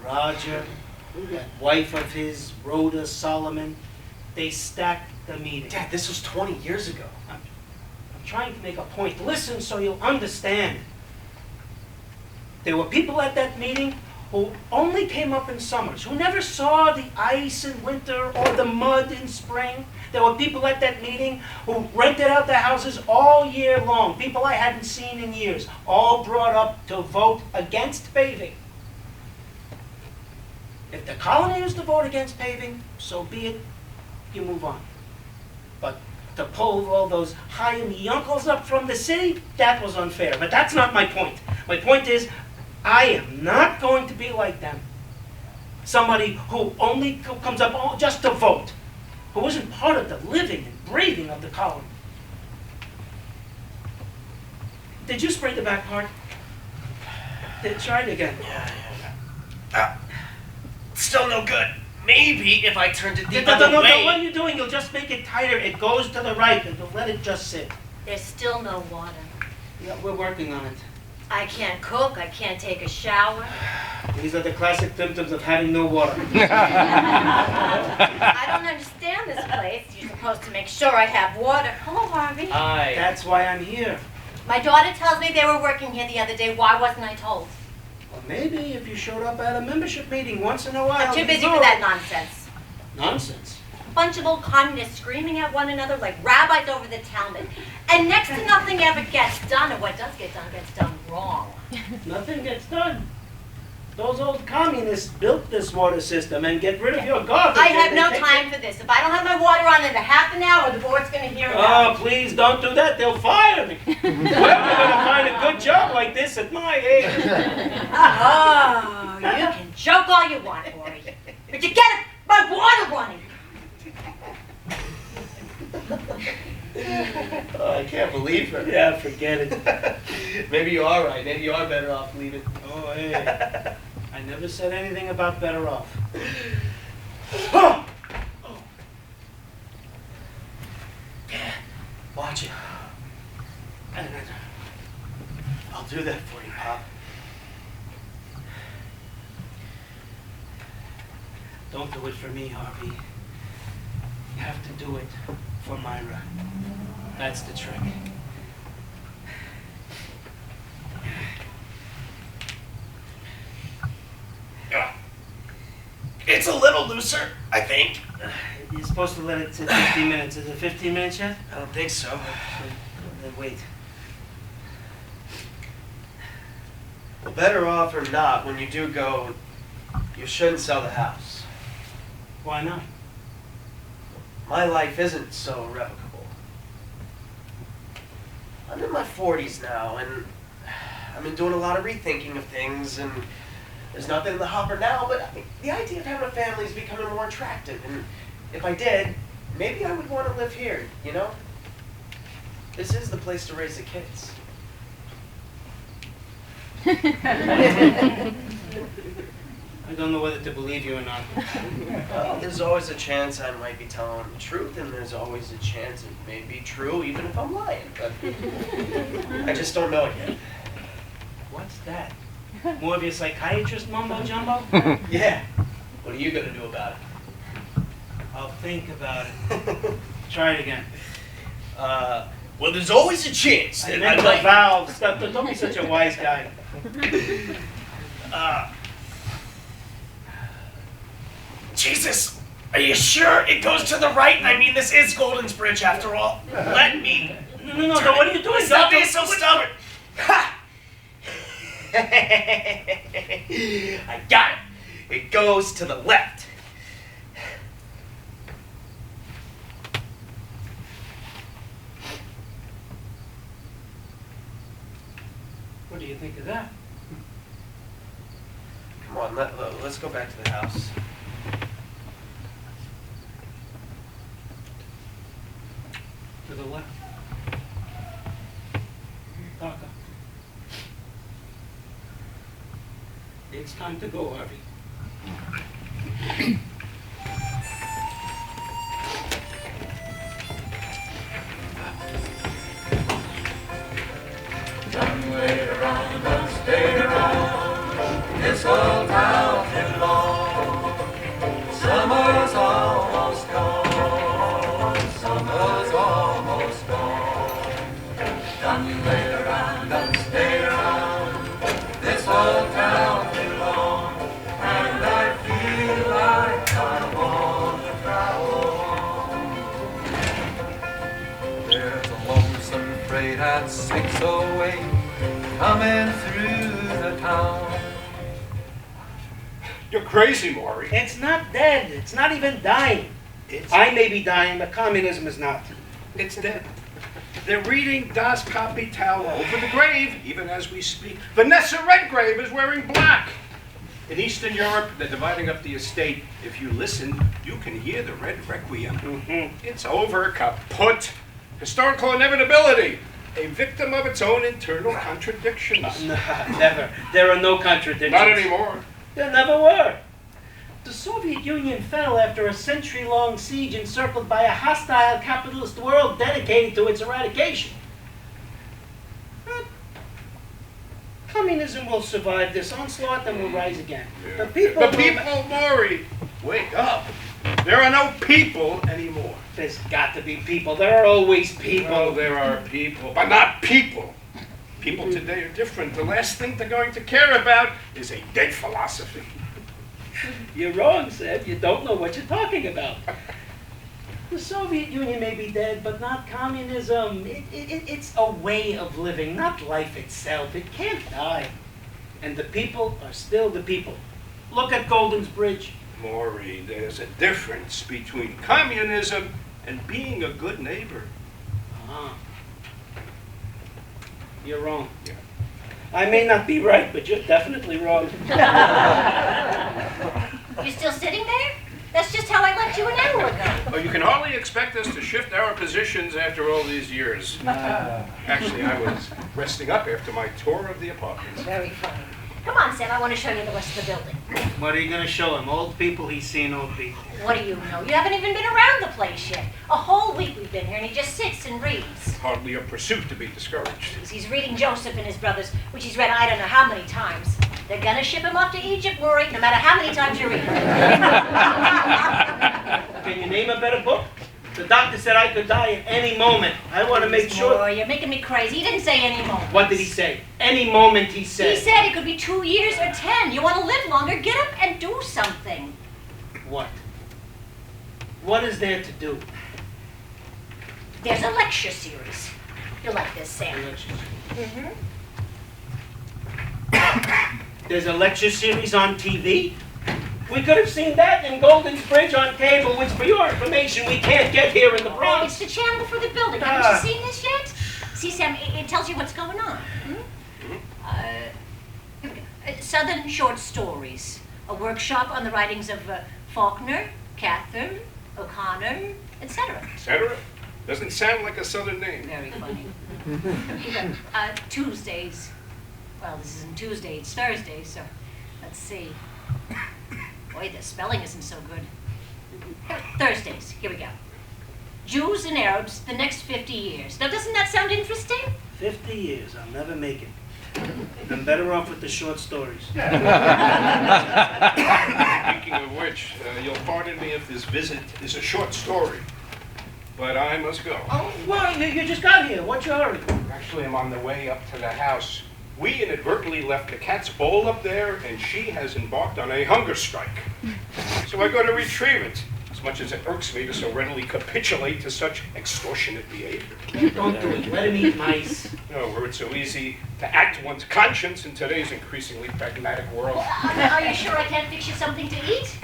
Roger, that wife of his, Rhoda Solomon, they stacked the meeting. Dad, this was 20 years ago. I'm trying to make a point. Listen so you'll understand. There were people at that meeting who only came up in summers, who never saw the ice in winter or the mud in spring. There were people at that meeting who rented out their houses all year long, people I hadn't seen in years, all brought up to vote against paving. If the colony is to vote against paving, so be it, you move on. But to pull all those high-end uncles up from the city, that was unfair. But that's not my point. My point is, I am not going to be like them. Somebody who only comes up just to vote, who isn't part of the living and breathing of the colony. Did you spray the back part? Try it again. Still no good. Maybe if I turned it the No, other way. what are you doing? You'll just make it tighter. It goes to the right, and you'll let it just sit. There's still no water. Yeah, we're working on it. I can't cook, I can't take a shower. These are the classic symptoms of having no water. I don't understand this place. You're supposed to make sure I have water. Hello, Harvey. Hi. That's why I'm here. My daughter tells me they were working here the other day. Why wasn't I told? Well, maybe if you showed up at a membership meeting once in a while. I'm too you'd busy know. for that nonsense. Nonsense. A bunch of old communists screaming at one another like rabbis over the Talmud. And next to nothing ever gets done, or what does get done gets done wrong. Nothing gets done. Those old communists built this water system and get rid of your garbage. I and have they no take time for this. If I don't have my water on in a half an hour, the board's going to hear about it. Oh, please don't do that. They'll fire me. Where am I going to find a good job like this at my age? Oh, you can joke all you want, Corey. But you get my water running. Oh, I can't believe her. Yeah, forget it. Maybe you are right. Maybe you are better off leaving. Oh, hey. I never said anything about better off. Oh. Watch it. I'll do that for you, Pop. Don't do it for me, Harvey. You have to do it for Myra. That's the trick. It's a little looser, I think. You're supposed to let it sit 15 minutes. Is it 15 minutes yet? I don't think so. Then wait. Well, better off or not, when you do go, you shouldn't sell the house. Why not? My life isn't so irrevocable. I'm in my 40s now, and I've been doing a lot of rethinking of things, and there's nothing in the hopper now, but I mean, the idea of having a family is becoming more attractive, and if I did, maybe I would want to live here, you know? This is the place to raise the kids. I don't know whether to believe you or not. Well, there's always a chance I might be telling the truth, and there's always a chance it may be true, even if I'm lying, but I just don't know it yet. What's that? More of your psychiatrist mumbo jumbo? Yeah. What are you going to do about it? I'll think about it. Try it again. Well, there's always a chance I that meant I the might... valve. Don't be such a wise guy. Jesus, are you sure it goes to the right? I mean, this is Goldensbridge after all. Let me... No, what are you doing? Stop being so stubborn. Ha! I got it. It goes to the left. What do you think of that? Come on, let's go back to the house. To the left. It's time to go, Harvey. Done wait around, done stayed around this old town too long. Summer's almost gone, summer's almost gone. Done wait around, done stayed around this old town too long. And I feel like I want to travel on. There's a lonesome freight at 6:08 coming through the town. You're crazy, Maury. It's not dead. It's not even dying. I may be dying, but communism is not. It's dead. They're reading Das Kapital over the grave, even as we speak. Vanessa Redgrave is wearing black. In Eastern Europe, they're dividing up the estate. If you listen, you can hear the Red Requiem. It's over, kaput. Historical inevitability. A victim of its own internal contradictions. Never. There are no contradictions. Not anymore. There never were. The Soviet Union fell after a century-long siege encircled by a hostile capitalist world dedicated to its eradication. But communism will survive this onslaught and will rise again. Yeah. The people, Maury, wake up. There are no people anymore. There's got to be people. There are always people. Oh, there are people, but not people. People today are different. The last thing they're going to care about is a dead philosophy. You're wrong, Seb. You don't know what you're talking about. The Soviet Union may be dead, but not communism. It's a way of living, not life itself. It can't die. And the people are still the people. Look at Goldensbridge. Maury, there's a difference between communism and being a good neighbor. Ah. You're wrong. Yeah. I may not be right, but you're definitely wrong. You're still sitting there? That's just how I left you an hour ago. Oh, you can hardly expect us to shift our positions after all these years. Actually, I was resting up after my tour of the apartments. Very funny. Come on, Sam, I want to show you the rest of the building. What are you going to show him? Old people? He's seen old people. What do you know? You haven't even been around the place yet. A whole week we've been here, and he just sits and reads. Hardly a pursuit to be discouraged. He's reading Joseph and his brothers, which he's read I don't know how many times. They're gonna ship him off to Egypt, Maury, no matter how many times you read it. Can you name a better book? The doctor said I could die at any moment. I want to make sure. Boy, you're making me crazy. He didn't say any moment. What did he say? Any moment, he said. He said it could be 2 years or 10. You want to live longer? Get up and do something. What? What is there to do? There's a lecture series. You'll like this, Sam. There's a lecture series on TV? We could have seen that in Goldensbridge on cable, which, for your information, we can't get here in the Oh, Bronx. it's the channel for the building. Haven't you seen this yet? See, Sam, it tells you what's going on. Here we go. Southern Short Stories. A workshop on the writings of Faulkner, Catherine, O'Connor, etc. Etc.? Doesn't sound like a southern name. Very funny. Here we go. Tuesdays. Well, this isn't Tuesday, it's Thursday, so let's see. Boy, the spelling isn't so good. Thursdays, here we go. Jews and Arabs, the next 50 years. Now, doesn't that sound interesting? 50 years, I'll never make it. I'm better off with the short stories. Speaking of which, you'll pardon me if this visit is a short story, but I must go. Oh, well, you just got here. What's your hurry? Actually, I'm on the way up to the house. We inadvertently left the cat's bowl up there, and she has embarked on a hunger strike. So I go to retrieve it, as much as it irks me to so readily capitulate to such extortionate behavior. Don't do it. Let him eat mice. No, where it's so easy to act one's conscience in today's increasingly pragmatic world. Are you sure I can't fix you something to eat?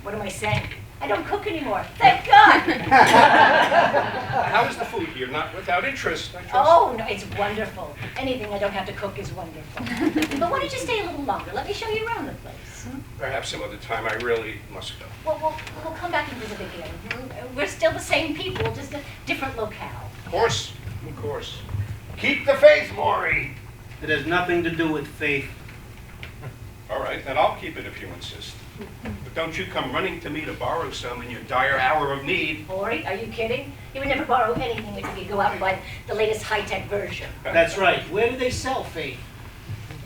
What am I saying? I don't cook anymore. Thank God! How is the food here? Not without interest, I trust. Oh, no, it's wonderful. Anything I don't have to cook is wonderful. But why don't you stay a little longer? Let me show you around the place. Perhaps some other time. I really must go. Well, we'll come back and visit again. We're still the same people, just a different locale. Of course, of course. Keep the faith, Maury. It has nothing to do with faith. All right, then I'll keep it if you insist. But don't you come running to me to borrow some in your dire hour of need. Maury, are you kidding? You would never borrow anything if you go out and buy the latest high-tech version. That's right. Where do they sell, Faith?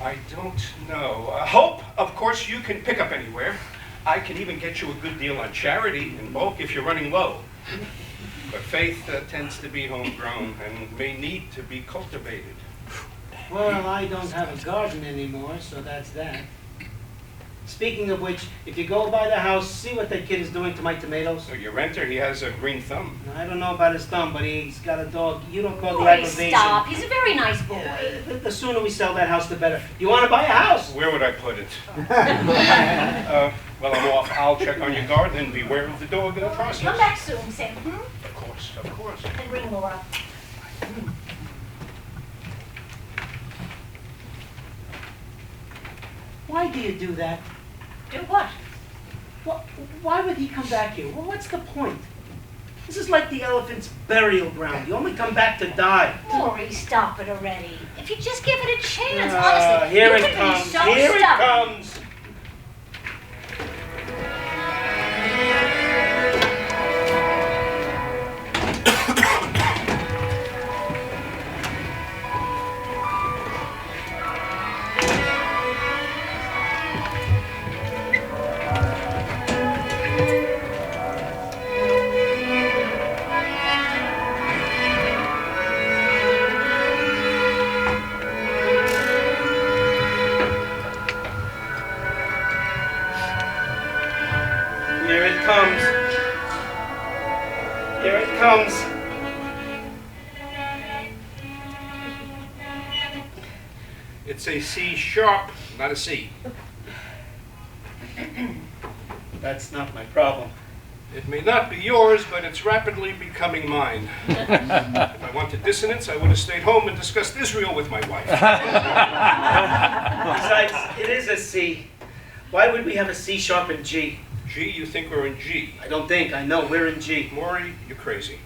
I don't know. Hope, of course, you can pick up anywhere. I can even get you a good deal on charity in bulk if you're running low. But Faith tends to be homegrown and may need to be cultivated. Well, I don't have a garden anymore, so that's that. Speaking of which, if you go by the house, see what that kid is doing to my tomatoes. So your renter, he has a green thumb. I don't know about his thumb, but he's got a dog. You don't call the Maury, aggravation. stop. He's a very nice boy. The sooner we sell that house, the better. You want to buy a house? Where would I put it? Well, I'm off. I'll check on your garden and beware of the dog in the process. Come back soon, Sam. Of course, of course. And bring Laura. Why do you do that? Do what? Why would he come back here? Well, what's the point? This is like the elephant's burial ground. You only come back to die. Maury, stop it already. If you just give it a chance, honestly. Here you it could be comes. so Here it stubborn. comes. Here it comes. Here it comes. It's a C sharp, not a C. That's not my problem. It may not be yours, but it's rapidly becoming mine. If I wanted dissonance, I would have stayed home and discussed Israel with my wife. Besides, it is a C. Why would we have a C sharp and G? G, you think we're in G. I don't think. I know. We're in G. Maury, you're crazy.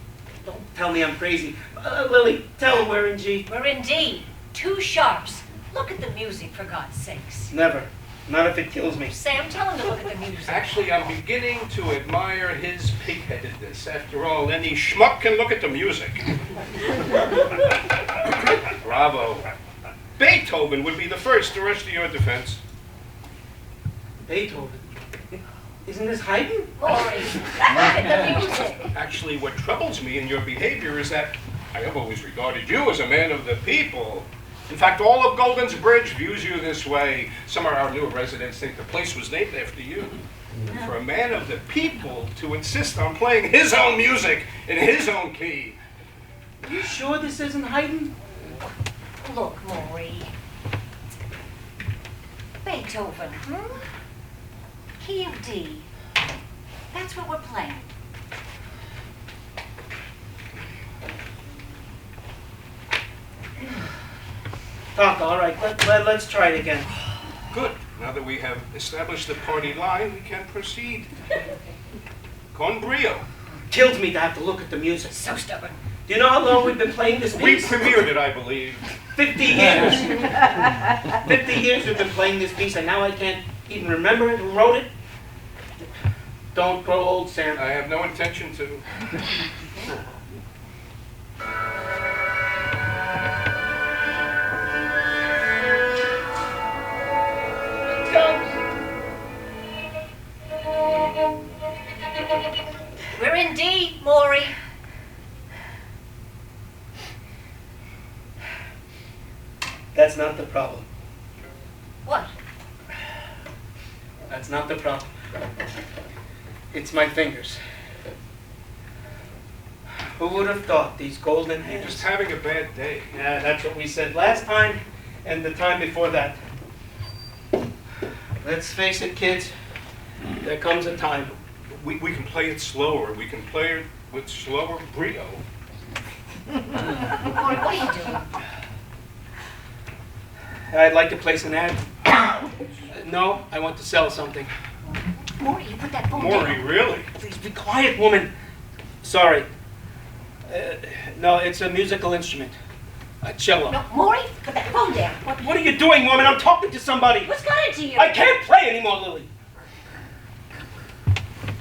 Don't tell me I'm crazy. Lily, tell him we're in G. We're in D. 2 sharps. Look at the music, for God's sakes. Never. Not if it kills me. Sam, tell him to look at the music. Actually, I'm beginning to admire his pig-headedness. After all, any schmuck can look at the music. Bravo. Beethoven would be the first to rush to your defense. Beethoven. Isn't this Haydn? Maury, look at the music. Actually, what troubles me in your behavior is that I have always regarded you as a man of the people. In fact, all of Goldensbridge views you this way. Some of our newer residents think the place was named after you. And for a man of the people to insist on playing his own music in his own key. Are you sure this isn't Haydn? Look, Maury. Beethoven, Key of D. That's what we're playing. Doc, all right. Let's try it again. Good. Now that we have established the party line, we can proceed. Con brio. Kills me to have to look at the music. So stubborn. Do you know how long we've been playing this We piece? premiered it, I believe. 50 years. 50 years we've been playing this piece, and now I can't even remember it. Who wrote it? Don't grow old, Sam. I have no intention to. We're in D, Maury. That's not the problem. What? That's not the problem. It's my fingers. Who would have thought these golden You're hands? just having a bad day. Yeah, that's what we said last time and the time before that. Let's face it, kids. There comes a time. We can play it slower. We can play it with slower brio. Maury, what are you doing? I'd like to place an ad. No, I want to sell something. Maury, you put that phone Maury, down. really? Please be quiet, woman. Sorry. No, it's a musical instrument. A cello. No, Maury, put that phone down. What are you doing, woman? I'm talking to somebody. What's got into you? I can't play anymore, Lily.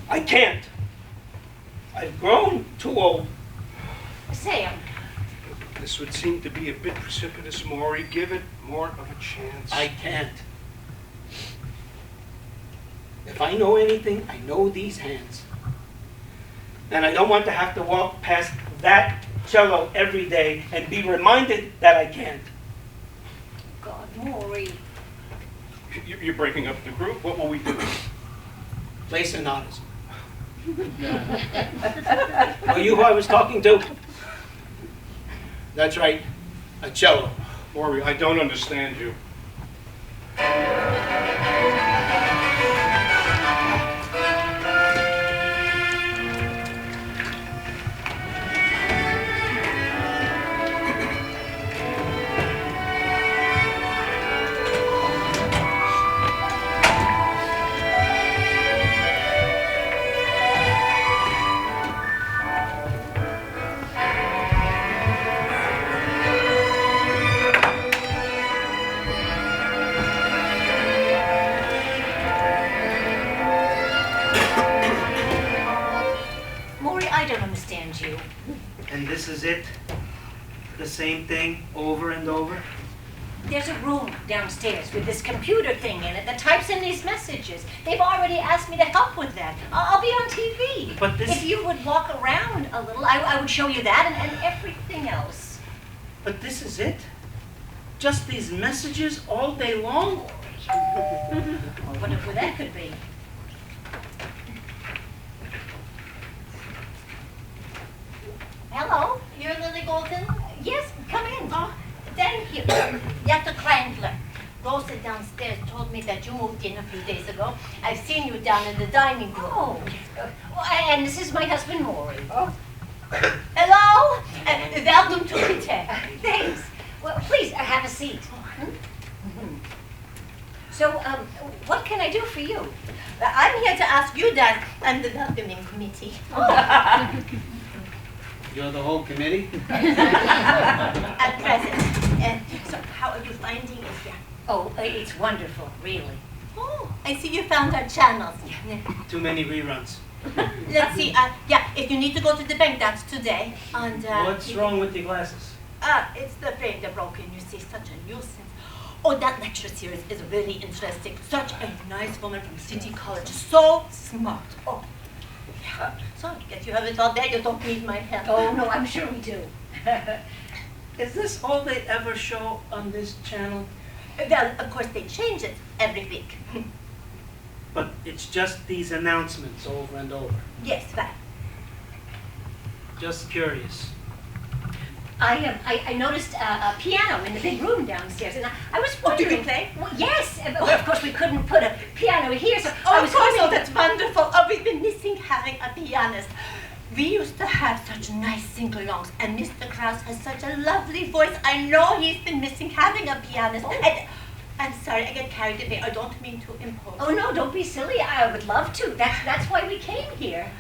I can't. I've grown too old. Sam, This would seem to be a bit precipitous, Maury. Give it more of a chance. I can't. If I know anything, I know these hands. And I don't want to have to walk past that cello every day and be reminded that I can't. God, Maury. You're breaking up the group. What will we do? Play sonatas. Are you who I was talking to? That's right, a cello. Maury, I don't understand you. Maury, I don't understand you. And this is it? The same thing over and over? There's a room downstairs with this computer thing in it that types in these messages. They've already asked me to help with that. I'll be on TV. But this- If you would walk around a little, I would show you that and everything else. But this is it? Just these messages all day long? I wonder who that could be. Hello? You're Lily Golden? Yes, come in. Thank you. Dr. Crankler. Rosa downstairs told me that you moved in a few days ago. I've seen you down in the dining room. Oh, and this is my husband, Maury. Hello? Welcome to the tech. Thanks. Well, please, have a seat. So, what can I do for you? I'm here to ask you that. I'm the welcoming committee. You're the whole committee? At present. So how are you finding it here? Oh, it's wonderful, really. Oh, I see you found our channels. Too many reruns. Let's see. Yeah, if you need to go to the bank, that's today. And What's wrong with your glasses? It's the frame they're broken. You see, such a nuisance. Oh, that lecture series is really interesting. Such a nice woman from City College. So smart. Oh, yeah. So I guess you have it all there. You don't need my help. Oh, no, I'm sure we do. Is this all they ever show on this channel? Well, of course, they change it every week. But it's just these announcements over and over. Yes, well, Just curious. I noticed a piano in the big room downstairs, and I was what do wondering. you play? Well, yes, of course we couldn't put a piano here, so Oh, I was of course, hoping. oh, that's wonderful. Oh, we've been missing having a pianist. We used to have such nice sing-alongs, and Mr. Krause has such a lovely voice. I know he's been missing having a pianist. And, I'm sorry, I get carried away. I don't mean to impose. Oh no, don't be silly. I would love to. That's why we came here.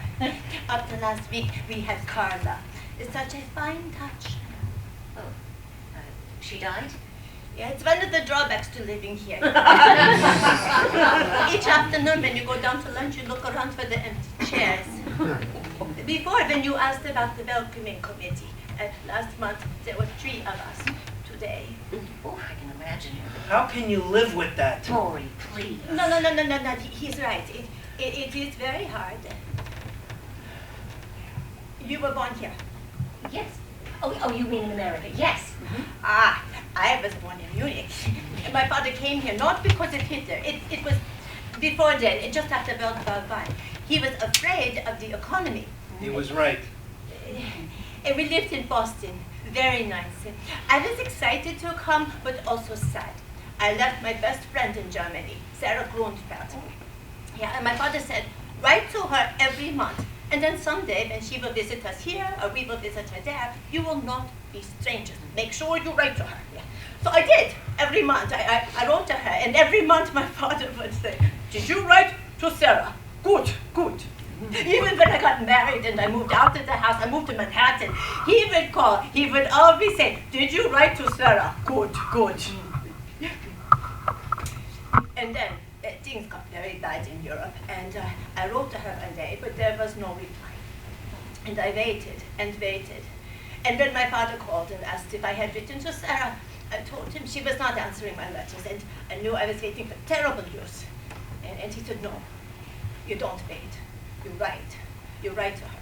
Up to last week, we had Carla. It's such a fine touch. She died? Yeah, it's one of the drawbacks to living here. Each afternoon when you go down to lunch, you look around for the empty chairs. Before, when you asked about the welcoming committee, last month there were 3 of us. Today. Oh, I can imagine. How can you live with that? Maury, please. No. He's right. It is very hard. You were born here. Yes. Oh, you mean in America? Yes. Ah, I was born in Munich. My father came here not because of Hitler. It was before then, just after World War I. He was afraid of the economy. He was right. And we lived in Boston. Very nice. I was excited to come, but also sad. I left my best friend in Germany, Sarah Grundfeld. Yeah, and my father said, write to her every month. And then someday, when she will visit us here, or we will visit her there, you will not be strangers. Make sure you write to her. Yeah. So I did. Every month, I wrote to her. And every month, my father would say, did you write to Sarah? Good. Even when I got married and I moved out of the house, I moved to Manhattan, he would call, he would always say, "Did you write to Sarah?" "Good, good." And then things got very bad in Europe, and I wrote to her one day, but there was no reply. And I waited and waited. And when my father called and asked if I had written to Sarah, I told him she was not answering my letters, and I knew I was waiting for terrible news. And he said, "No, you don't wait. You write. You write to her.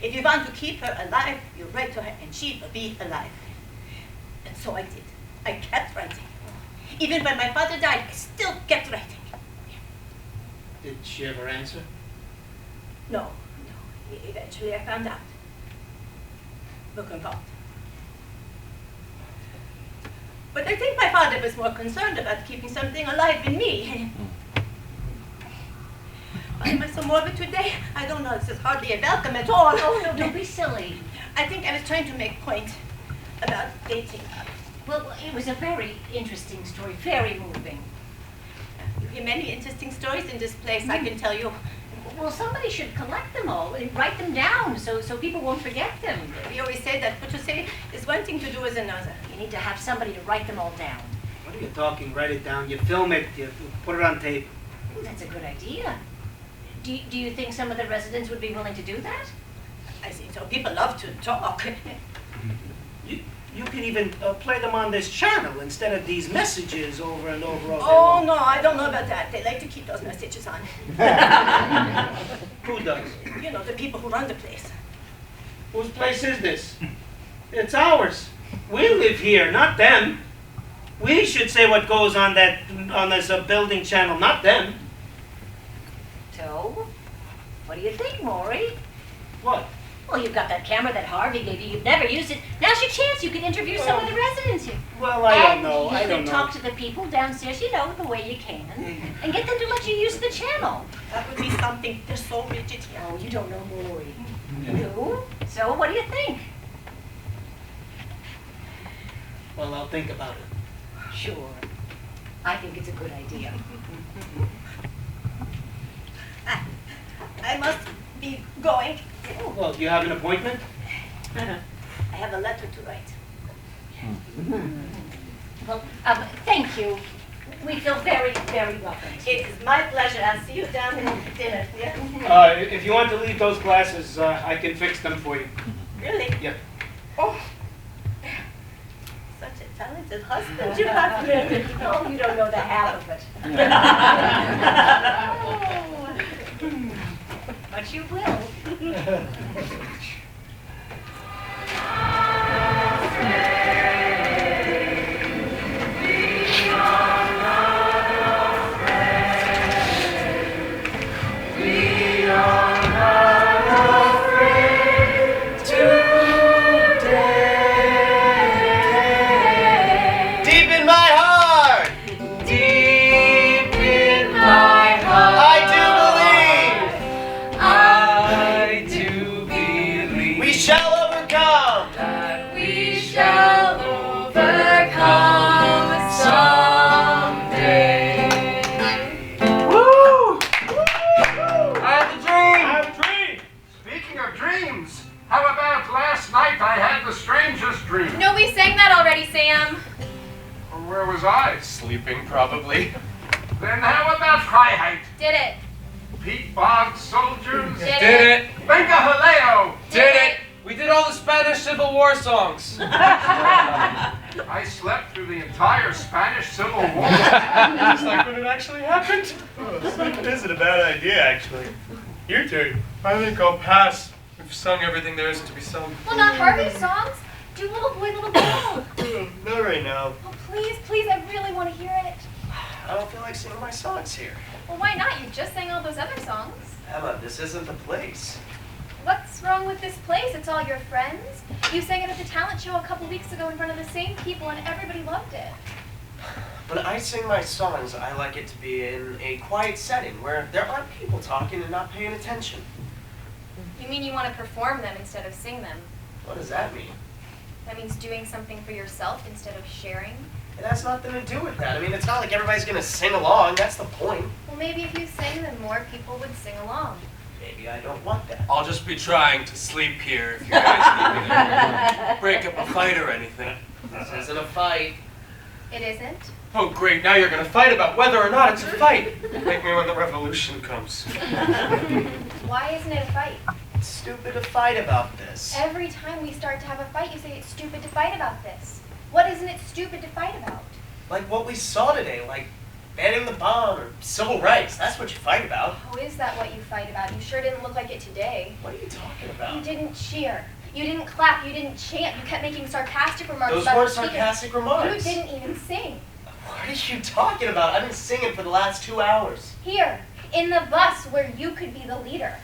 If you want to keep her alive, you write to her, and she will be alive." And so I did. I kept writing. Even when my father died, I still kept writing. Did she ever answer? No. Eventually I found out. Looking out. But I think my father was more concerned about keeping something alive in me. Why am I so morbid today? I don't know. This is hardly a welcome at all. Oh, no, don't be silly. I think I was trying to make a point about dating. Well, it was a very interesting story, very moving. You hear many interesting stories in this place, I can tell you. Well, somebody should collect them all and write them down so people won't forget them. We always say that what you say is one thing to do is another. You need to have somebody to write them all down. What are you talking? Write it down. You film it. You put it on tape. Ooh, that's a good idea. Do you think some of the residents would be willing to do that? I think so. People love to talk. You can even play them on this channel instead of these messages over and over all day Oh, long. no, I don't know about that. They like to keep those messages on. Who does? You know, the people who run the place. Whose place is this? It's ours. We live here, not them. We should say what goes on this building channel, not them. So, what do you think, Maury? What? Well, you've got that camera that Harvey gave you. You've never used it. Now's your chance. You can interview some of the residents here. Well, I don't know. And I you don't can know. talk to the people downstairs, you know, the way you can, and get them to let you use the channel. That would be something. They're so rigid here. Oh, you don't know Maury. You? So, what do you think? Well, I'll think about it. Sure. I think it's a good idea. I must be going. Well, do you have an appointment? I have a letter to write. Well, thank you. We feel very, very welcome. It is my pleasure. I'll see you down at dinner. Yeah? If you want to leave those glasses, I can fix them for you. Really? Yeah. Oh. Such a talented husband you have. Oh, you don't know the half of it. But you will. Deep in my heart, I do believe we shall overcome. Woo! I have a dream. Speaking of dreams, how about last night I had the strangest dream? No, we sang that already, Sam. Or where was I? Sleeping, probably. Then how about Freiheit? Did it. Pete Boggs soldiers? Did Did it! Venga Haleo! Did it! We did all the Spanish Civil War songs. I slept through the entire Spanish Civil War. It's like when it actually happened. Sleeping isn't a bad idea, actually. Your turn. I think I'll pass. We've sung everything there is to be sung. Well, not Harvey's songs. Do Little Boy, Little Girl. Not right now. Oh, please, please, I really want to hear it. I don't feel like singing my songs here. Well, why not? You just sang all those other songs. Emma, this isn't the place. What's wrong with this place? It's all your friends. You sang it at the talent show a couple weeks ago in front of the same people, and everybody loved it. When I sing my songs, I like it to be in a quiet setting where there aren't people talking and not paying attention. You mean you want to perform them instead of sing them? What does that mean? That means doing something for yourself instead of sharing. It has nothing to do with that. I mean, it's not like everybody's gonna sing along. That's the point. Well, maybe if you sang them more, people would sing along. maybe I don't want that. I'll just be trying to sleep here if you guys need me to break up a fight or anything. This isn't a fight. It isn't? Oh, great. Now you're going to fight about whether or not it's a fight. Make me when the revolution comes. Why isn't it a fight? It's stupid to fight about this. Every time we start to have a fight, you say it's stupid to fight about this. What isn't it stupid to fight about? Like what we saw today, like banning the bomb or civil rights. That's what you fight about. Oh, is that what you fight about? You sure didn't look like it today. What are you talking You about? didn't cheer. You didn't clap. You didn't chant. You kept making sarcastic remarks Those about weren't the speaker. sarcastic remarks. You didn't even sing. What are you talking about? I've been singing for the last 2 hours. Here, in the bus where you could be the leader.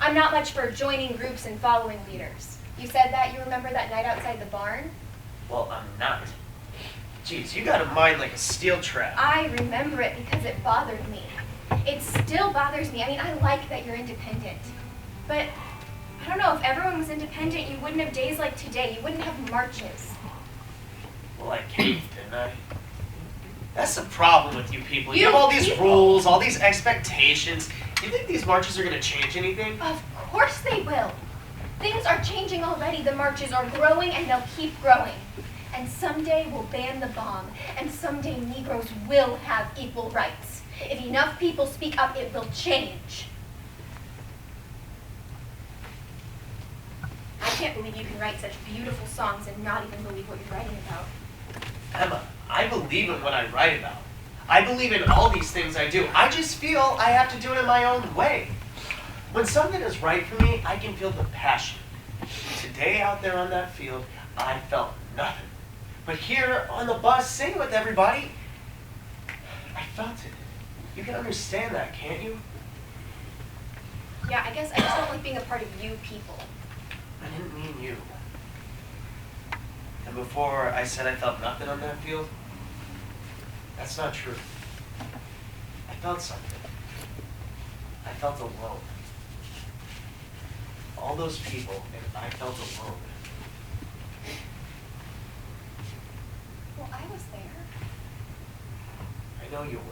I'm not much for joining groups and following leaders. You said that? You remember that night outside the barn? Well, I'm not. Jeez, you got a mind like a steel trap. I remember it because it bothered me. It still bothers me. I mean, I like that you're independent. But I don't know, if everyone was independent, you wouldn't have days like today. You wouldn't have marches. Well, I caved, didn't I? That's the problem with you people. You You have all these people. rules, all these expectations. Do you think these marches are going to change anything? Of course they will. Things are changing already. The marches are growing and they'll keep growing. And someday we'll ban the bomb. And someday Negroes will have equal rights. If enough people speak up, it will change. I can't believe you can write such beautiful songs and not even believe what you're writing about. Emma, I believe in what I write about. I believe in all these things I do. I just feel I have to do it in my own way. When something is right for me, I can feel the passion. Today out there on that field, I felt nothing. But here on the bus, singing with everybody, I felt it. You can understand that, can't you? Yeah, I guess I just don't like being a part of you people. I didn't mean you. And before I said I felt nothing on that field, that's not true. I felt something. I felt alone. All those people, and I felt alone. Well, I was there. I know you were.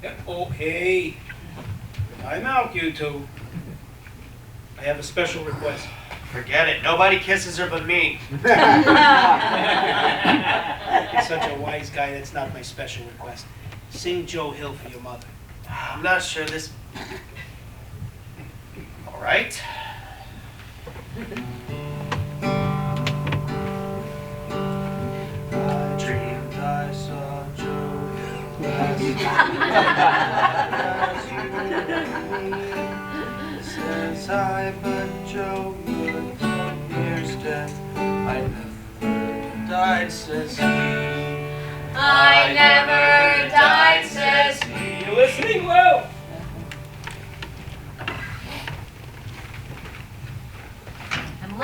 Yeah, oh, hey. I'm out, you two. I have a special request. Forget it. Nobody kisses her but me. You're such a wise guy, that's not my special request. Sing Joe Hill for your mother. I'm not sure this... All right. I dreamed I saw Joe Hill last Says hi, but Joe was 10 years dead. I never died, says he. I never died, says he. You listening, Lou? I'm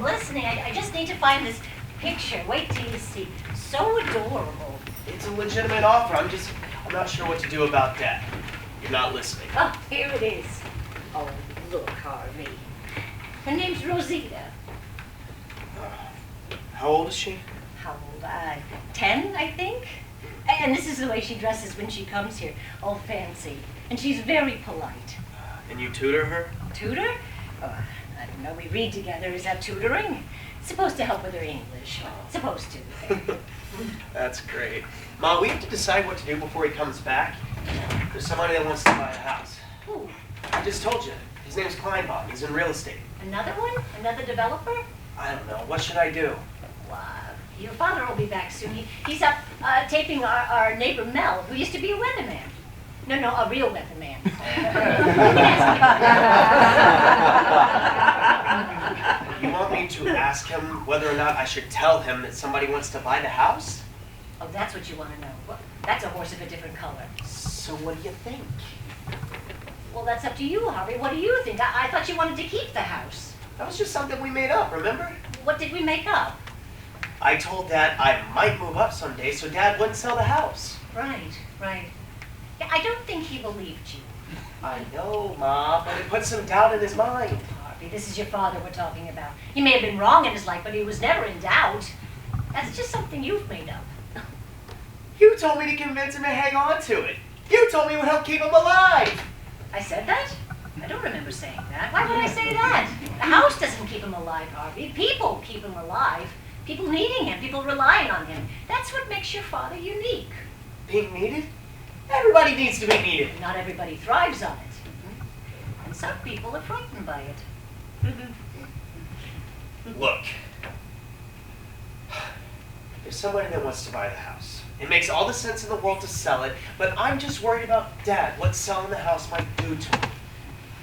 listening. I just need to find this picture. Wait till you see. So adorable. It's a legitimate offer. I'm not sure what to do about that. You're not listening. Oh, here it is. Oh, look, Harvey. Her name's Rosita. How old is she? How old? 10, I think. And this is the way she dresses when she comes here. All fancy. And she's very polite. And you tutor her? Tutor? Oh, I don't know. We read together. Is that tutoring? It's supposed to help with her English. Supposed to. That's great. Ma, we have to decide what to do before he comes back. There's somebody that wants to buy a house. Who? I just told you. His name's Kleinbaum. He's in real estate. Another one? Another developer? I don't know. What should I do? Well, your father will be back soon. He's up taping our neighbor Mel, who used to be a weatherman. No, a real weatherman. You want me to ask him whether or not I should tell him that somebody wants to buy the house? Oh, that's what you want to know. Well, that's a horse of a different color. So what do you think? Well, that's up to you, Harvey. What do you think? I thought you wanted to keep the house. That was just something we made up, remember? What did we make up? I told Dad I might move up someday so Dad wouldn't sell the house. Right. Yeah, I don't think he believed you. I know, Ma, but it put some doubt in his mind. Harvey, this is your father we're talking about. He may have been wrong in his life, but he was never in doubt. That's just something you've made up. You told me to convince him to hang on to it. You told me it would help keep him alive. I said that? I don't remember saying that. Why would I say that? The house doesn't keep him alive, Harvey. People keep him alive. People needing him, people relying on him. That's what makes your father unique. Being needed? Everybody needs to be needed. Not everybody thrives on it. And some people are frightened by it. Look. There's somebody that wants to buy the house. It makes all the sense in the world to sell it, but I'm just worried about Dad, what selling the house might do to him.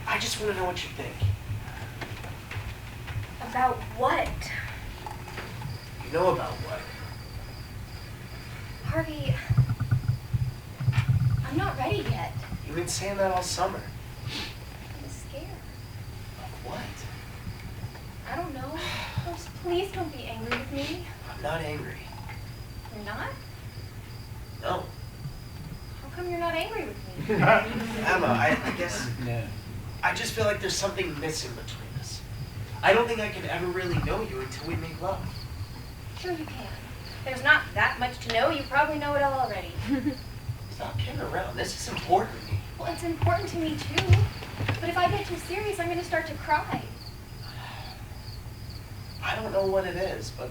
I just want to know what you think. About what? You know about what? Harvey, I'm not ready yet. You've been saying that all summer. I'm scared. Of what? I don't know. Please don't be angry with me. I'm not angry. You're not? No. How come you're not angry with me? Emma, I guess... I just feel like there's something missing between us. I don't think I can ever really know you until we make love. Sure you can. There's not that much to know. You probably know it all already. Stop kidding around. This is important to me. Well, it's important to me too. But if I get too serious, I'm going to start to cry. I don't know what it is, but...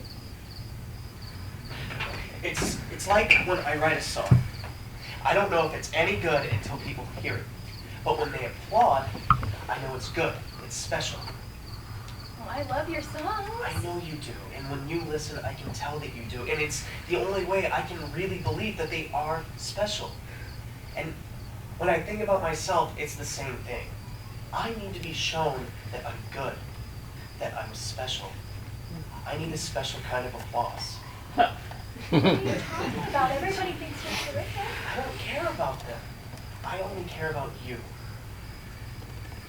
It's like when I write a song. I don't know if it's any good until people hear it. But when they applaud, I know it's good. It's special. Well, I love your songs. I know you do. And when you listen, I can tell that you do. And it's the only way I can really believe that they are special. And when I think about myself, it's the same thing. I need to be shown that I'm good, that I'm special. I need a special kind of applause. What are you talking about? Everybody thinks you're terrific. I don't care about them. I only care about you.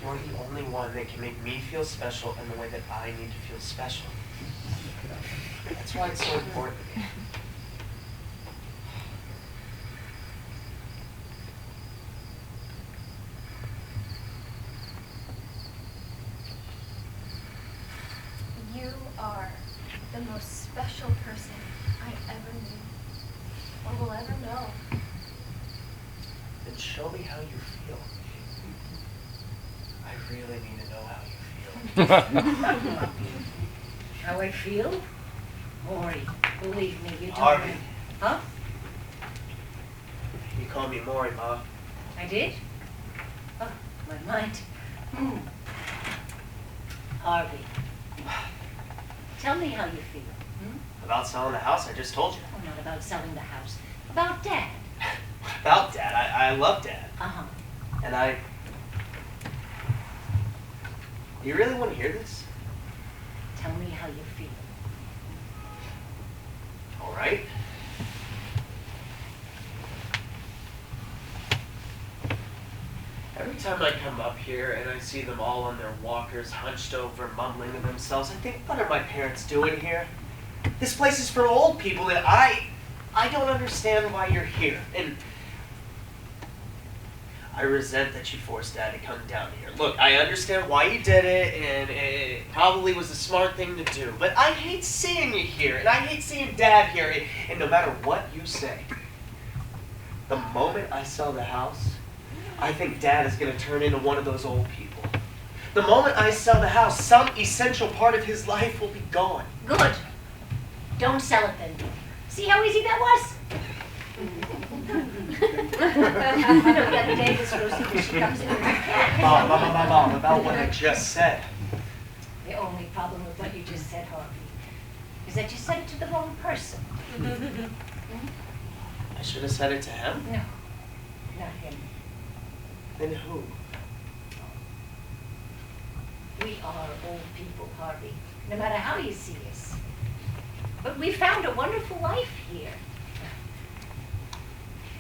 You're the only one that can make me feel special in the way that I need to feel special. That's why it's so important to me. You are the most special person I ever knew, or will ever know. Then show me how you feel. I really need to know how you feel. How I feel? Maury, believe me, you don't. Harvey. Huh? You call me Maury, Ma. I did? Oh, my mind. Harvey, tell me how you feel. About selling the house, I just told you. Oh, not about selling the house. About Dad. About Dad. I love Dad. Uh-huh. And I... You really want to hear this? Tell me how you feel. All right. Every time I come up here and I see them all on their walkers, hunched over, mumbling to themselves, I think, what are my parents doing here? This place is for old people, and I don't understand why you're here. And I resent that you forced Dad to come down here. Look, I understand why you did it, and it probably was the smart thing to do. But I hate seeing you here, and I hate seeing Dad here. And no matter what you say, the moment I sell the house, I think Dad is going to turn into one of those old people. The moment I sell the house, some essential part of his life will be gone. Good. Don't sell it then. See how easy that was? The other day, this Rosie, when she comes in with her cat. Mom, about what I just said. The only problem with what you just said, Harvey, is that you said it to the wrong person. I should have said it to him. No, not him. Then who? We are old people, Harvey, no matter how you see us. But we found a wonderful life here.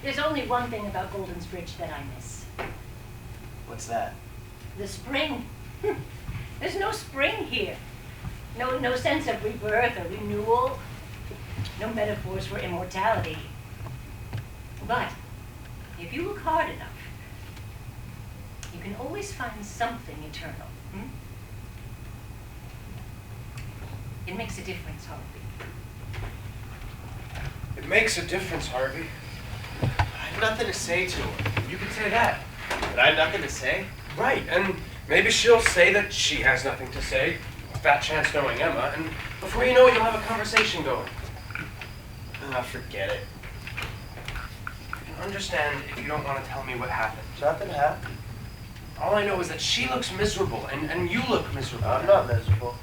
There's only one thing about Goldensbridge that I miss. What's that? The spring. There's no spring here. No sense of rebirth or renewal. No metaphors for immortality. But if you look hard enough, you can always find something eternal. It makes a difference, Harvey. It makes a difference, Harvey. have nothing to say to her. You could say that. But I have nothing to say? Right, and maybe she'll say that she has nothing to say. Fat chance knowing Emma, and before you know it, you'll have a conversation going. Ah, forget it. I can understand if you don't want to tell me what happened. Nothing happened. All I know is that she looks miserable, and you look miserable. I'm not miserable.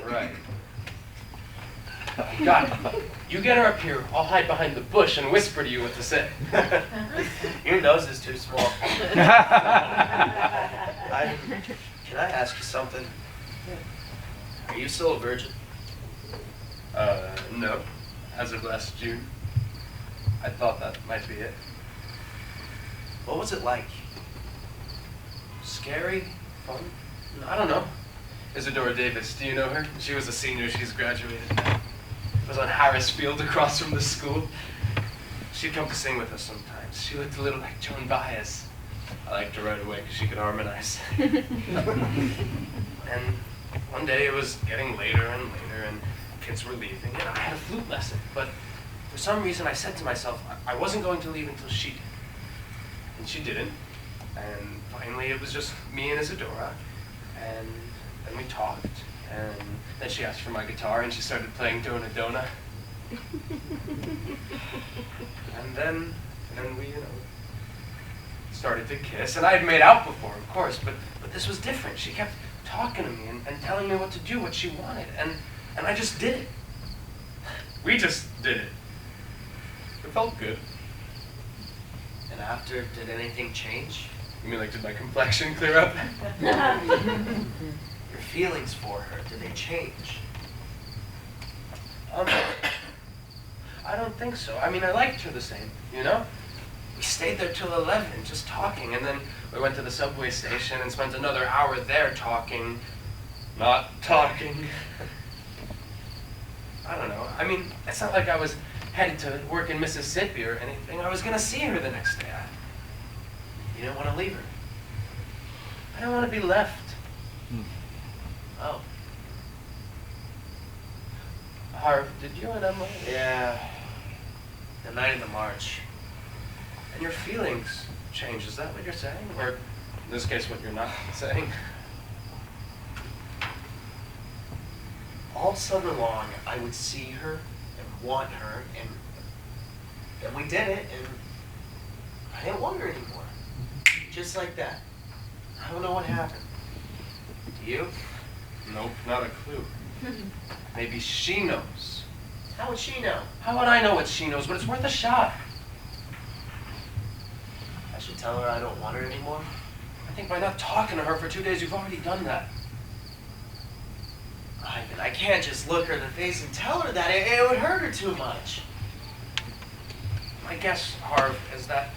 Right. Got it. You get her up here, I'll hide behind the bush and whisper to you what to say. Your nose is too small. Can I ask you something? Are you still a virgin? No. As of last June. I thought that might be it. What was it like? Scary? Fun? I don't know. Isadora Davis, do you know her? She was a senior, she's graduated now. Was on Harris Field across from the school. She'd come to sing with us sometimes. She looked a little like Joan Baez. I liked her right away because she could harmonize. And one day it was getting later and kids were leaving and I had a flute lesson. But for some reason I said to myself I wasn't going to leave until she did. And she didn't. And finally it was just me and Isadora. And then we talked. And then she asked for my guitar and she started playing Dona Dona. And then we, started to kiss. And I had made out before, of course, but this was different. She kept talking to me and telling me what to do, what she wanted. And I just did it. We just did it. It felt good. And after, did anything change? You mean like, did my complexion clear up? Your feelings for her, did they change? I don't think so. I mean, I liked her the same, you know? We stayed there till 11, just talking, and then we went to the subway station and spent another hour there talking, not talking. I don't know. I mean, it's not like I was headed to work in Mississippi or anything. I was gonna see her the next day. You didn't want to leave her? I don't want to be left. Oh. Harv, did you and Emma? Yeah. The night of the march. And your feelings change, is that what you're saying? Or in this case, what you're not saying? All summer long, I would see her and want her, and then we did it, and I didn't want her anymore. Just like that. I don't know what happened. Do you? Nope, not a clue. Maybe she knows. How would she know? How would I know what she knows? But it's worth a shot. I should tell her I don't want her anymore? I think by not talking to her for 2 days, you've already done that. Ivan, I can't just look her in the face and tell her that. It would hurt her too much. My guess, Harv, is that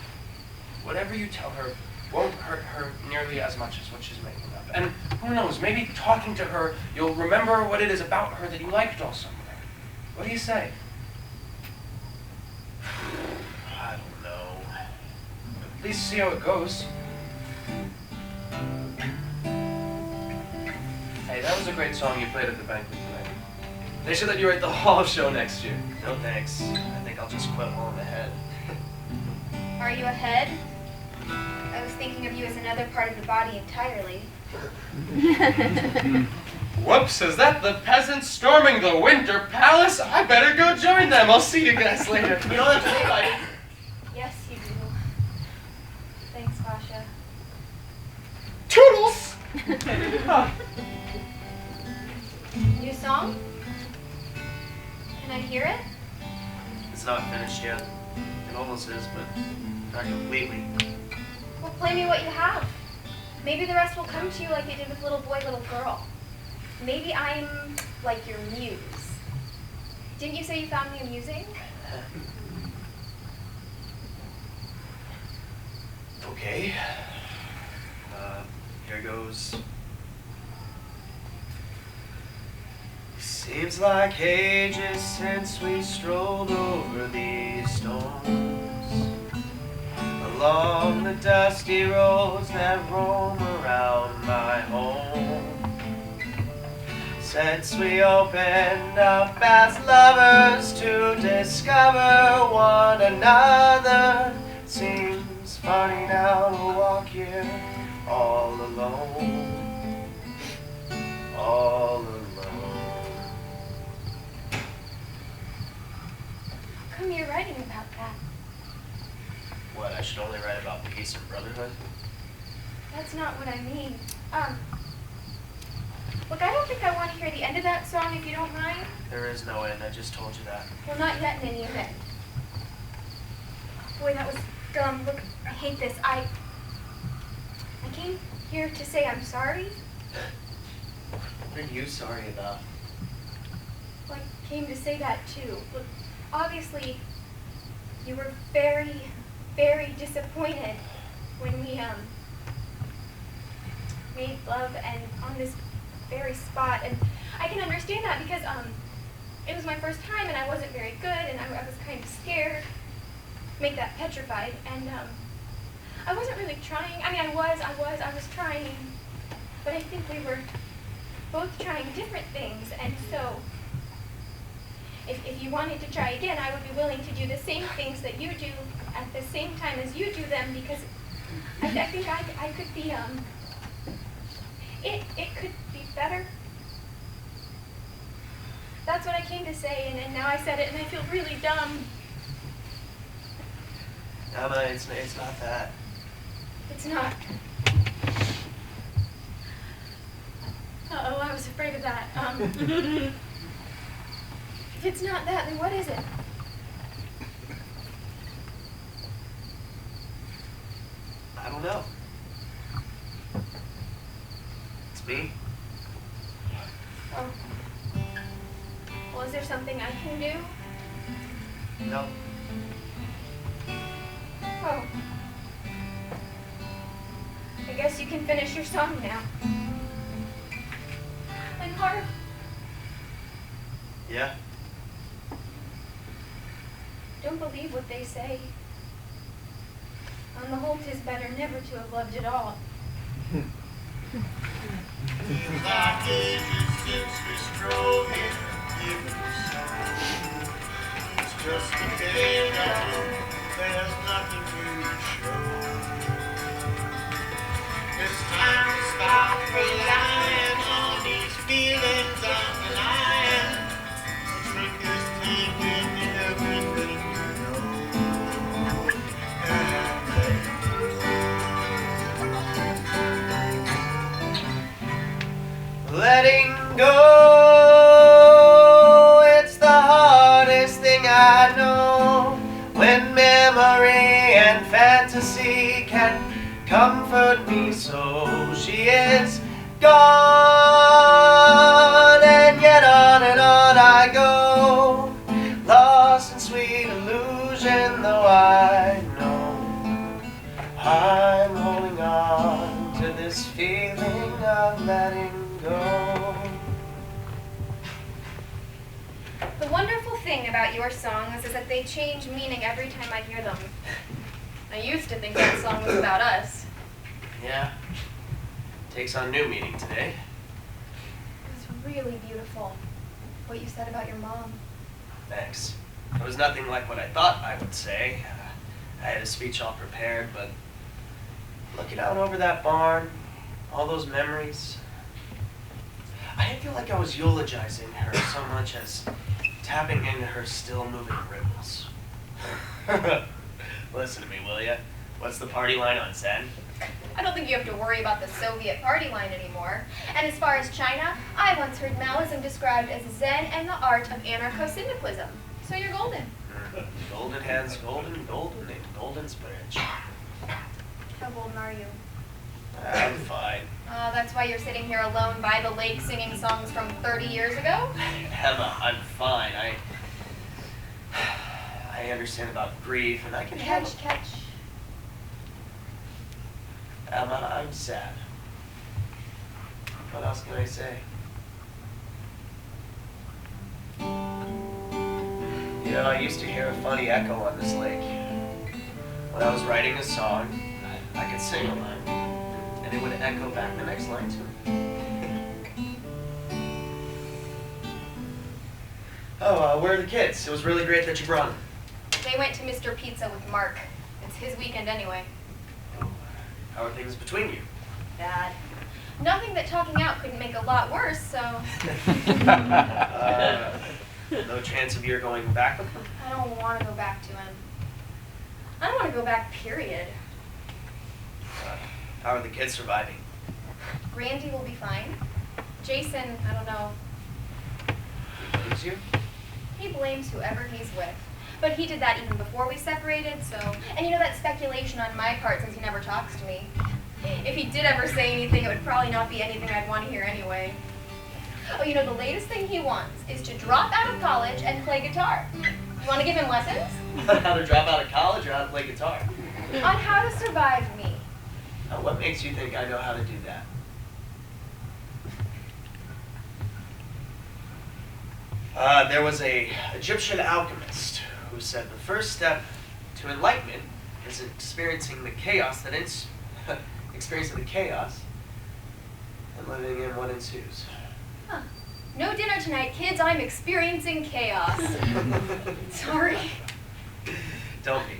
whatever you tell her won't hurt her nearly as much as what she's making up. And who knows, maybe talking to her, you'll remember what it is about her that you liked all summer. What do you say? I don't know. At least see how it goes. Hey, that was a great song you played at the banquet tonight. They should let you write the Hall show next year. No thanks. I think I'll just quit while I'm ahead. Are you ahead? I was thinking of you as another part of the body entirely. Whoops, is that the peasants storming the Winter Palace? I better go join them. I'll see you guys later. You don't have to say bye. Yes, you do. Thanks, Vasha. Toodles! New song? Can I hear it? It's not finished yet. It almost is, but not completely. Well, play me what you have. Maybe the rest will come to you like they did with Little Boy, Little Girl. Maybe I'm like your muse. Didn't you say you found me amusing? Okay. Here goes. Seems like ages since we strolled over these stones, along the dusty roads that roam around my home. Since we opened up as lovers to discover one another, seems funny now to walk here all alone, all alone. How come you're writing about that? What, I should only write about peace and brotherhood? That's not what I mean. Look, I don't think I want to hear the end of that song if you don't mind. There is no end, I just told you that. Well, not yet in any event. Boy, that was dumb. Look, I hate this. I came here to say I'm sorry. What are you sorry about? Well, I came to say that too. Look, obviously, you were very, very disappointed when we, made love and on this very spot. And I can understand that because, it was my first time and I wasn't very good and I was kind of scared. Make that petrified. And, I wasn't really trying. I mean, I was trying. But I think we were both trying different things. And so, if you wanted to try again, I would be willing to do the same things that you do at the same time as you do them because I think I could be, it could be better. That's what I came to say, and now I said it, and I feel really dumb. Emma, it's not that. It's not. Uh-oh, I was afraid of that. If it's not that, then what is it? I don't know. It's me. Oh. Well, is there something I can do? No. Oh. I guess you can finish your song now. And Harv. Yeah? Don't believe what they say. On the whole, 'tis better never to have loved at all. It's just a day now, there's nothing to show. It's time to stop relying on these feelings I'm denying. Drink this tea with everything you know. Letting go, it's the hardest thing I know. When memory and fantasy can comfort me so. She is gone, and yet on and on I go. Lost in sweet illusion, though I know I'm holding on to this feeling of letting go. The wonderful thing about your songs is that they change meaning every time I hear them. I used to think that song was about us. Yeah. Takes on new meaning today. It was really beautiful, what you said about your mom. Thanks. It was nothing like what I thought I would say. I had a speech all prepared, but looking out over that barn, all those memories, I didn't feel like I was eulogizing her so much as tapping into her still moving ripples. Listen to me, will ya? What's the party line on Zen? I don't think you have to worry about the Soviet party line anymore. And as far as China, I once heard Maoism described as Zen and the art of anarcho-syndicalism. So you're golden. Golden hands, golden, in Goldensbridge. How golden are you? I'm fine. Oh, that's why you're sitting here alone by the lake singing songs from 30 years ago? Emma, I'm fine. I understand about grief, and I can handle. Catch. Emma, I'm sad. What else can I say? You know, I used to hear a funny echo on this lake. When I was writing a song, I could sing a line, and it would echo back the next line to me. Oh, where are the kids? It was really great that you brought them. They went to Mr. Pizza with Mark. It's his weekend anyway. How are things between you? Bad. Nothing that talking out couldn't make a lot worse, so No chance of your going back with them? I don't want to go back to him. I don't want to go back, period. How are the kids surviving? Randy will be fine. Jason, I don't know. He blames you? He blames whoever he's with. But he did that even before we separated, so... And you know, that's speculation on my part since he never talks to me. If he did ever say anything, it would probably not be anything I'd want to hear anyway. Oh, you know, the latest thing he wants is to drop out of college and play guitar. You want to give him lessons? How to drop out of college or how to play guitar? On how to survive me. Now, what makes you think I know how to do that? There was a Egyptian alchemist who said the first step to enlightenment is experiencing the chaos that experiencing the chaos and living in what ensues. Huh. No dinner tonight, kids. I'm experiencing chaos. Sorry. Don't be.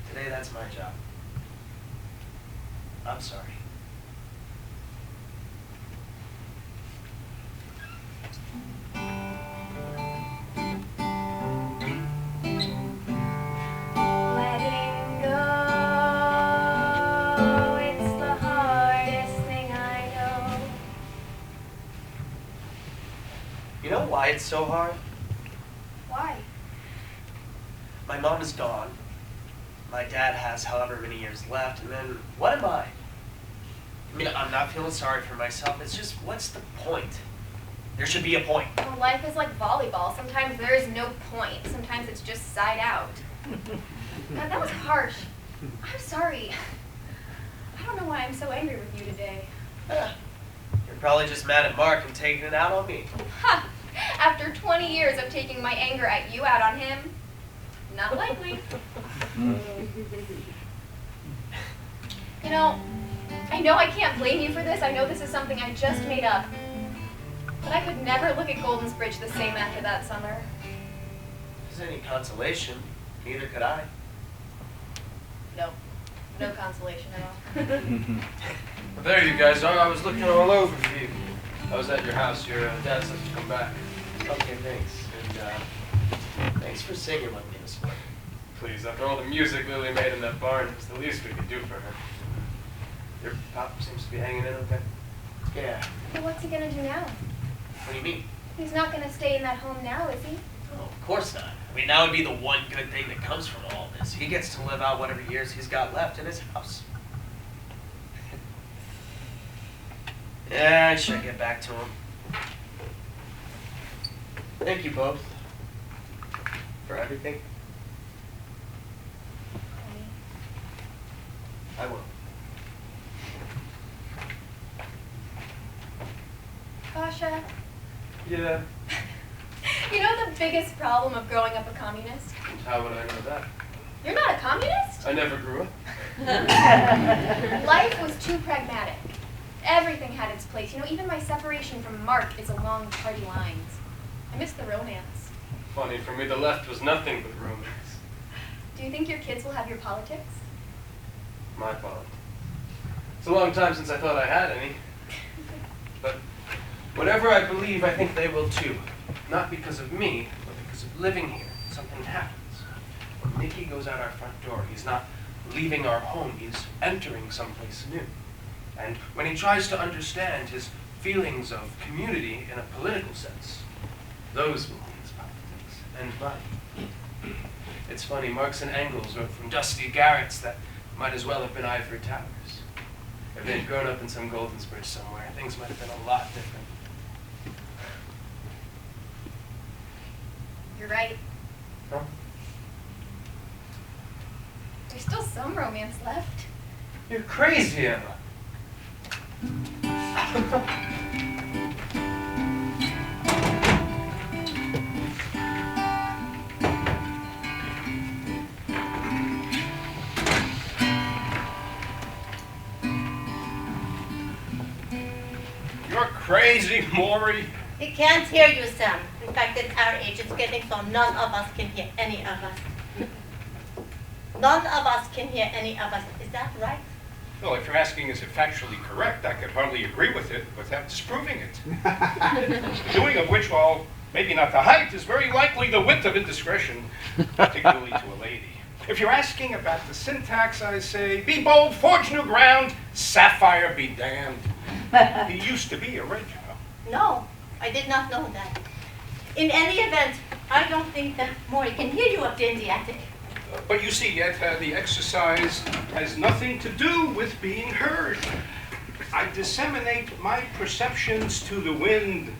Today, that's my job. I'm sorry. Letting go, it's the hardest thing I know. You know why it's so hard? Why? My mom is gone. My dad has however many years left, and then what am I? I mean, I'm not feeling sorry for myself. It's just, what's the point? There should be a point. Well, life is like volleyball. Sometimes there is no point. Sometimes it's just side out. God, that was harsh. I'm sorry. I don't know why I'm so angry with you today. You're probably just mad at Mark and taking it out on me. Ha! After 20 years of taking my anger at you out on him, not likely. You know I can't blame you for this. I know this is something I just made up. But I could never look at Goldensbridge the same after that summer. If there's any consolation, neither could I. No. No consolation at all. Well, there you guys are. I was looking all over for you. I was at your house. Your dad said to come back. Okay, thanks. And thanks for singing with me this morning. Please, after all the music Lily made in that barn, it's the least we could do for her. Your pop seems to be hanging in okay. Yeah. But what's he gonna do now? What do you mean? He's not gonna stay in that home now, is he? Oh, of course not. I mean, that would be the one good thing that comes from all this. He gets to live out whatever years he's got left in his house. Yeah, I should get back to him. Thank you both for everything. I will. Pasha, Yeah. you know the biggest problem of growing up a communist? How would I know that? You're not a communist? I never grew up. Life was too pragmatic. Everything had its place. You know, even my separation from Mark is along party lines. I miss the romance. Funny, for me the left was nothing but romance. Do you think your kids will have your politics? My fault. It's a long time since I thought I had any. But whatever I believe, I think they will too. Not because of me, but because of living here. Something happens. When Nicky goes out our front door, he's not leaving our home, he's entering someplace new. And when he tries to understand his feelings of community in a political sense, those will be his politics, and mine. It's funny, Marx and Engels wrote from dusty garrets that might as well have been ivory towers. If they'd grown up in some Goldensbridge somewhere, things might have been a lot different. You're right. Huh? There's still some romance left. You're crazy, Emma. You're crazy, Maury. He can't hear you, Sam. In fact, at our age, it's getting so none of us can hear any of us. None of us can hear any of us. Is that right? Well, if you're asking is it factually correct, I could hardly agree with it without disproving it. The doing of which, while maybe not the height, is very likely the width of indiscretion, particularly to a lady. If you're asking about the syntax, I say, be bold, forge new ground, sapphire be damned. He used to be original. No, I did not know that. In any event, I don't think that Maury can hear you up there in the attic. But you see, yet the exercise has nothing to do with being heard. I disseminate my perceptions to the wind.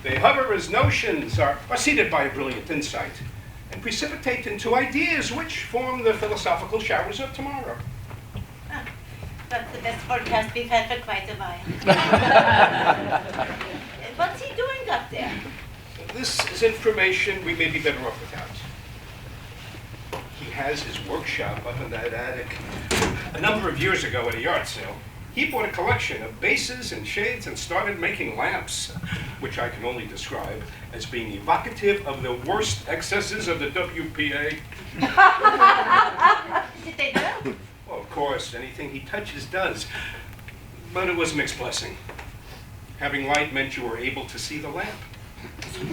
They hover as notions, are seated by a brilliant insight, and precipitate into ideas which form the philosophical showers of tomorrow. That's the best forecast we've had for quite a while. What's he doing up there? This is information we may be better off without. He has his workshop up in that attic. A number of years ago at a yard sale, he bought a collection of bases and shades and started making lamps, which I can only describe as being evocative of the worst excesses of the WPA. Did they do? Well, of course, anything he touches does. But it was a mixed blessing. Having light meant you were able to see the lamp. You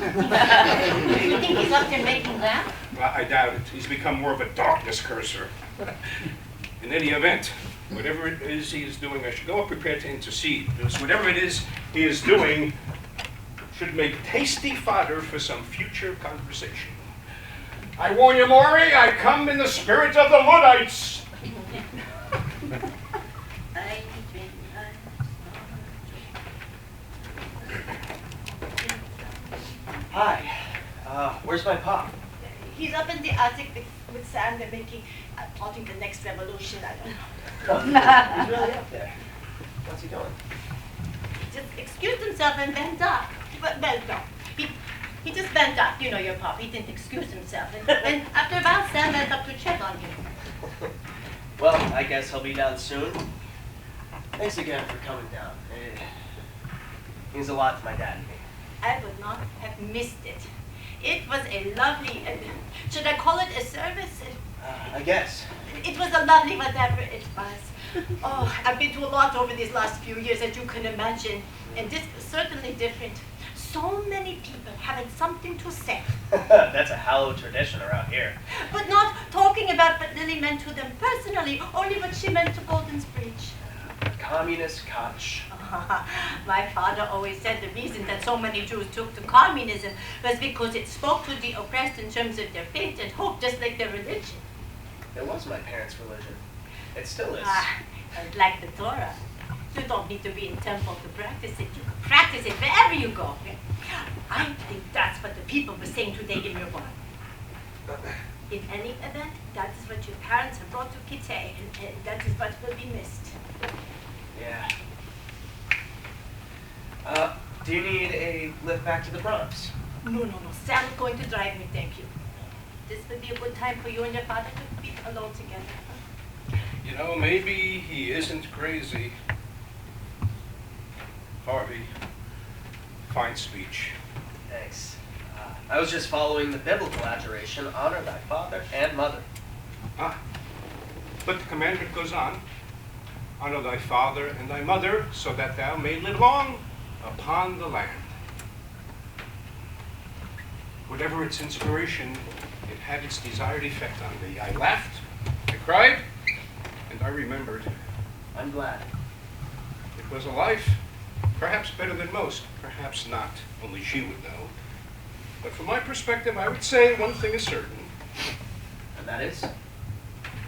think he's up there making lamps? I doubt it. He's become more of a darkness cursor. In any event, whatever it is he is doing, I should go up prepared to intercede, because whatever it is he is doing should make tasty fodder for some future conversation. I warn you, Maury, I come in the spirit of the Luddites. Hi. Where's my pop? He's up in the attic with Sam. They're plotting the next revolution. I don't know. He's really up there. What's he doing? Just excused himself and bent up. Well, no. He just bent up. You know your pop. He didn't excuse himself. And after a while, Sam went up to check on him. Well, I guess he'll be down soon. Thanks again for coming down. It means a lot to my dad and me. I would not have missed it. It was a lovely, should I call it a service? I guess. It was a lovely whatever it was. Oh, I've been to a lot over these last few years, as you can imagine, and this was certainly different. So many people having something to say. That's a hallowed tradition around here. But not talking about what Lily meant to them personally, only what she meant to Goldensbridge. Communist cottage. My father always said the reason that so many Jews took to communism was because it spoke to the oppressed in terms of their faith and hope, just like their religion. It was my parents' religion. It still is. Like the Torah. You don't need to be in temple to practice it. You can practice it wherever you go. I think that's what the people were saying today in your barn. In any event, that is what your parents have brought to Kitay, and that is what will be missed. Yeah. Do you need a lift back to the Bronx? No. Sam's going to drive me, thank you. This would be a good time for you and your father to be alone together. You know, maybe he isn't crazy. Harvey, fine speech. Thanks. I was just following the biblical adjuration, honor thy father and mother. But the commandment goes on, honor thy father and thy mother, so that thou may live long upon the land. Whatever its inspiration, it had its desired effect on me. I laughed, I cried, and I remembered. I'm glad. It was a life, perhaps better than most, perhaps not. Only she would know. But from my perspective, I would say one thing is certain. And that is? It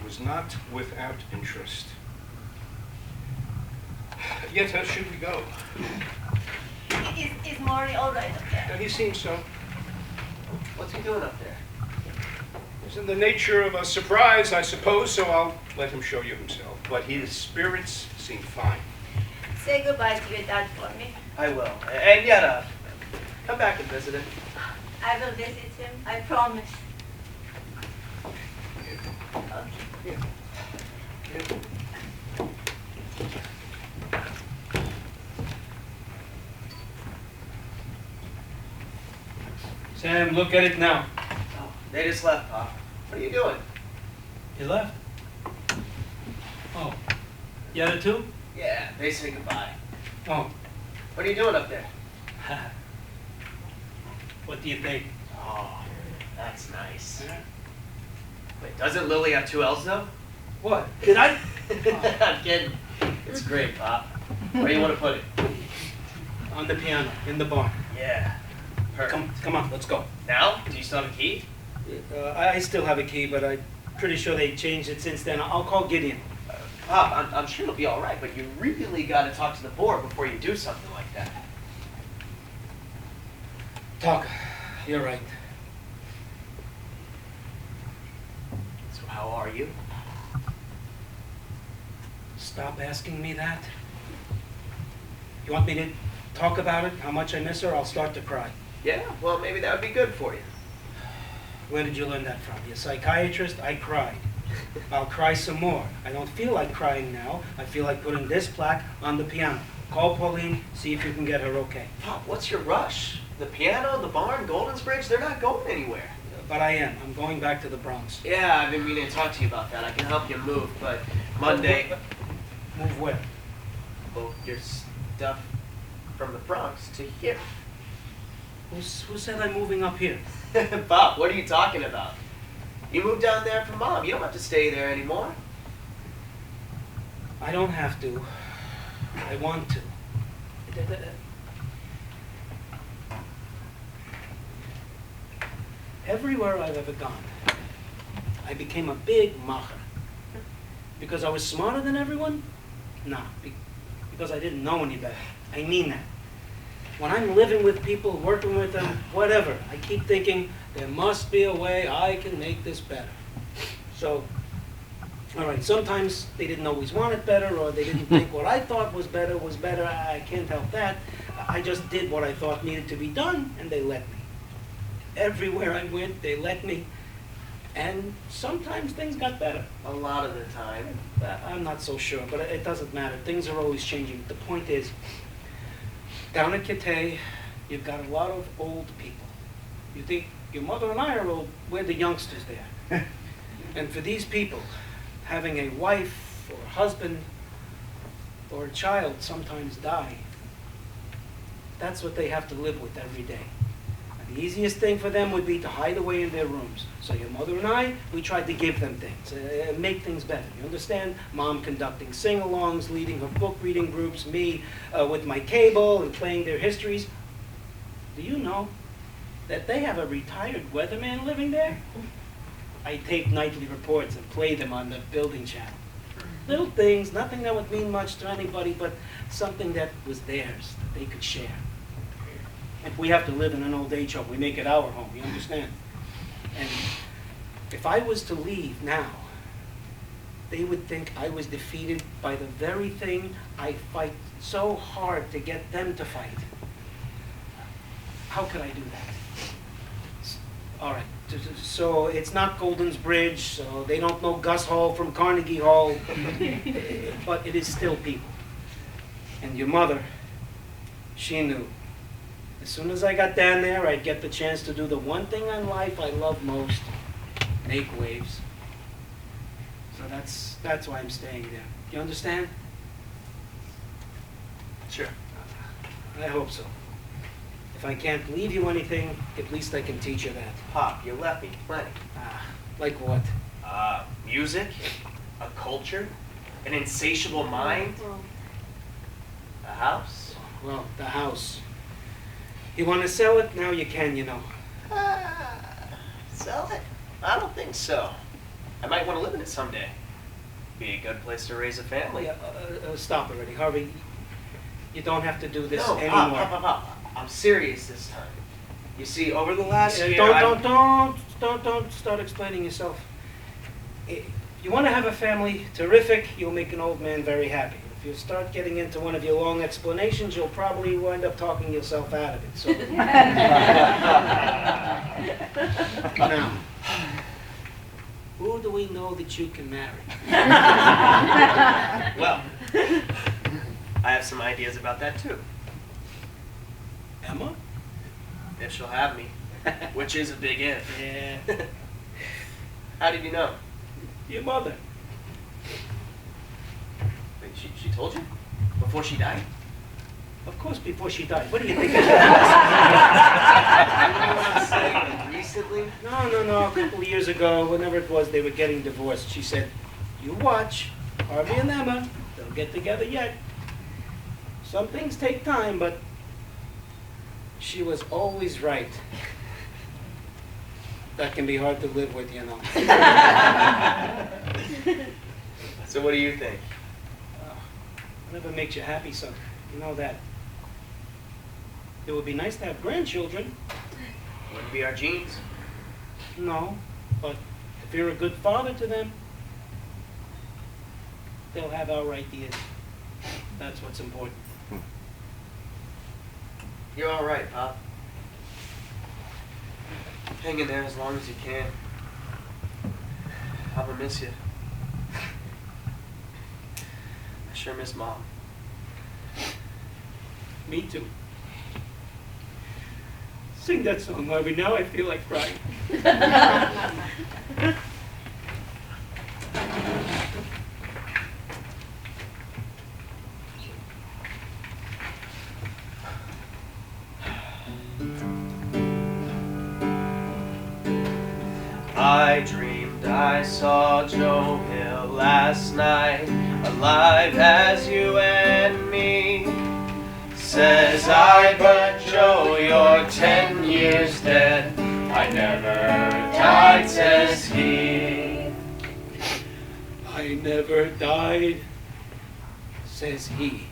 was not without interest. Yet how should we go? Is Maury all right up there? And he seems so. What's he doing up there? It's in the nature of a surprise, I suppose, so I'll let him show you himself. But his spirits seem fine. Say goodbye to your dad for me. I will. And yet, come back and visit him. I will visit him, I promise. Okay. Sam, look at it now. Oh, they just left, Pop. What are you doing? You left? Oh. You other two? Yeah, they say goodbye. Oh. What are you doing up there? What do you think? Oh, that's nice. Wait, doesn't Lily have 2 L's though? What? Did I? I'm kidding. It's great, Pop. Where do you want to put it? On the piano, in the barn. Yeah. Perfect. Come on, let's go. Now? Do you still have a key? I still have a key, but I'm pretty sure they changed it since then. I'll call Gideon. Pop, I'm sure it'll be all right, but you really got to talk to the board before you do something like that. Talk. You're right. So how are you? Stop asking me that. You want me to talk about it, how much I miss her? I'll start to cry. Yeah, well, maybe that would be good for you. Where did you learn that from? You a psychiatrist? I cried. I'll cry some more. I don't feel like crying now. I feel like putting this plaque on the piano. Call Pauline, see if you can get her okay. Pop, what's your rush? The piano, the barn, Goldensbridge, they're not going anywhere. But I am. I'm going back to the Bronx. Yeah, I've been meaning to talk to you about that. I can help you move, but Monday... Move where? Move your stuff from the Bronx to here. Who said I'm moving up here? Bob, what are you talking about? You moved down there for Mom. You don't have to stay there anymore. I don't have to. I want to. Everywhere I've ever gone, I became a big macher. Because I was smarter than everyone? Nah, because I didn't know any better. I mean that. When I'm living with people, working with them, whatever, I keep thinking, there must be a way I can make this better. So, all right, sometimes they didn't always want it better, or they didn't think what I thought was better. I can't help that. I just did what I thought needed to be done, and they let me. Everywhere I went, they let me. And sometimes things got better. A lot of the time. I'm not so sure, but it doesn't matter. Things are always changing. The point is, down at Kitay, you've got a lot of old people. You think your mother and I are old, we're the youngsters there. And for these people, having a wife or a husband or a child sometimes die, that's what they have to live with every day. The easiest thing for them would be to hide away in their rooms. So your mother and I, we tried to give them things, make things better. You understand? Mom conducting sing-alongs, leading her book reading groups, me with my cable and playing their histories. Do you know that they have a retired weatherman living there? I tape nightly reports and play them on the building channel. Little things, nothing that would mean much to anybody, but something that was theirs, that they could share. If we have to live in an old age home, we make it our home, you understand? And if I was to leave now, they would think I was defeated by the very thing I fight so hard to get them to fight. How could I do that? All right, so it's not Goldensbridge, so they don't know Gus Hall from Carnegie Hall, but it is still people. And your mother, she knew. As soon as I got down there, I'd get the chance to do the one thing in life I love most, make waves. So that's why I'm staying there. You understand? Sure. I hope so. If I can't leave you anything, at least I can teach you that. Pop, you left me plenty. Like what? Music, a culture, an insatiable mind, a house. Well, the house. You want to sell it? Now you can, you know. Sell it? I don't think so. I might want to live in it someday. Be a good place to raise a family. Stop already, Harvey. You don't have to do this No, anymore. Pop. I'm serious this time. You see, over the last year, Don't start explaining yourself. If you want to have a family, terrific. You'll make an old man very happy. If you start getting into one of your long explanations, you'll probably wind up talking yourself out of it. So now, who do we know that you can marry? Well, I have some ideas about that too. Emma? If she'll have me. Which is a big if. Yeah. How did you know? Your mother. Wait, she told you? Before she died? Of course, before she died. What do you think? You know what I'm saying? Like, recently? No. A couple of years ago, whenever it was, they were getting divorced. She said, "You watch, Harvey and Emma, they'll get together yet." Some things take time, but she was always right. That can be hard to live with, you know. So what do you think? Whatever makes you happy, son. You know that. It would be nice to have grandchildren. Wouldn't be our genes. No, but if you're a good father to them, they'll have our ideas. That's what's important. You're all right, Pop. Hang in there as long as you can. Papa miss you. I sure miss Mom. Me too. Sing that song, Harvey. Now I feel like crying. I dreamed I saw Joe Hill last night, alive as you and me. Says I, but Joe, you're 10 years dead. I never died, says he. I never died, says he.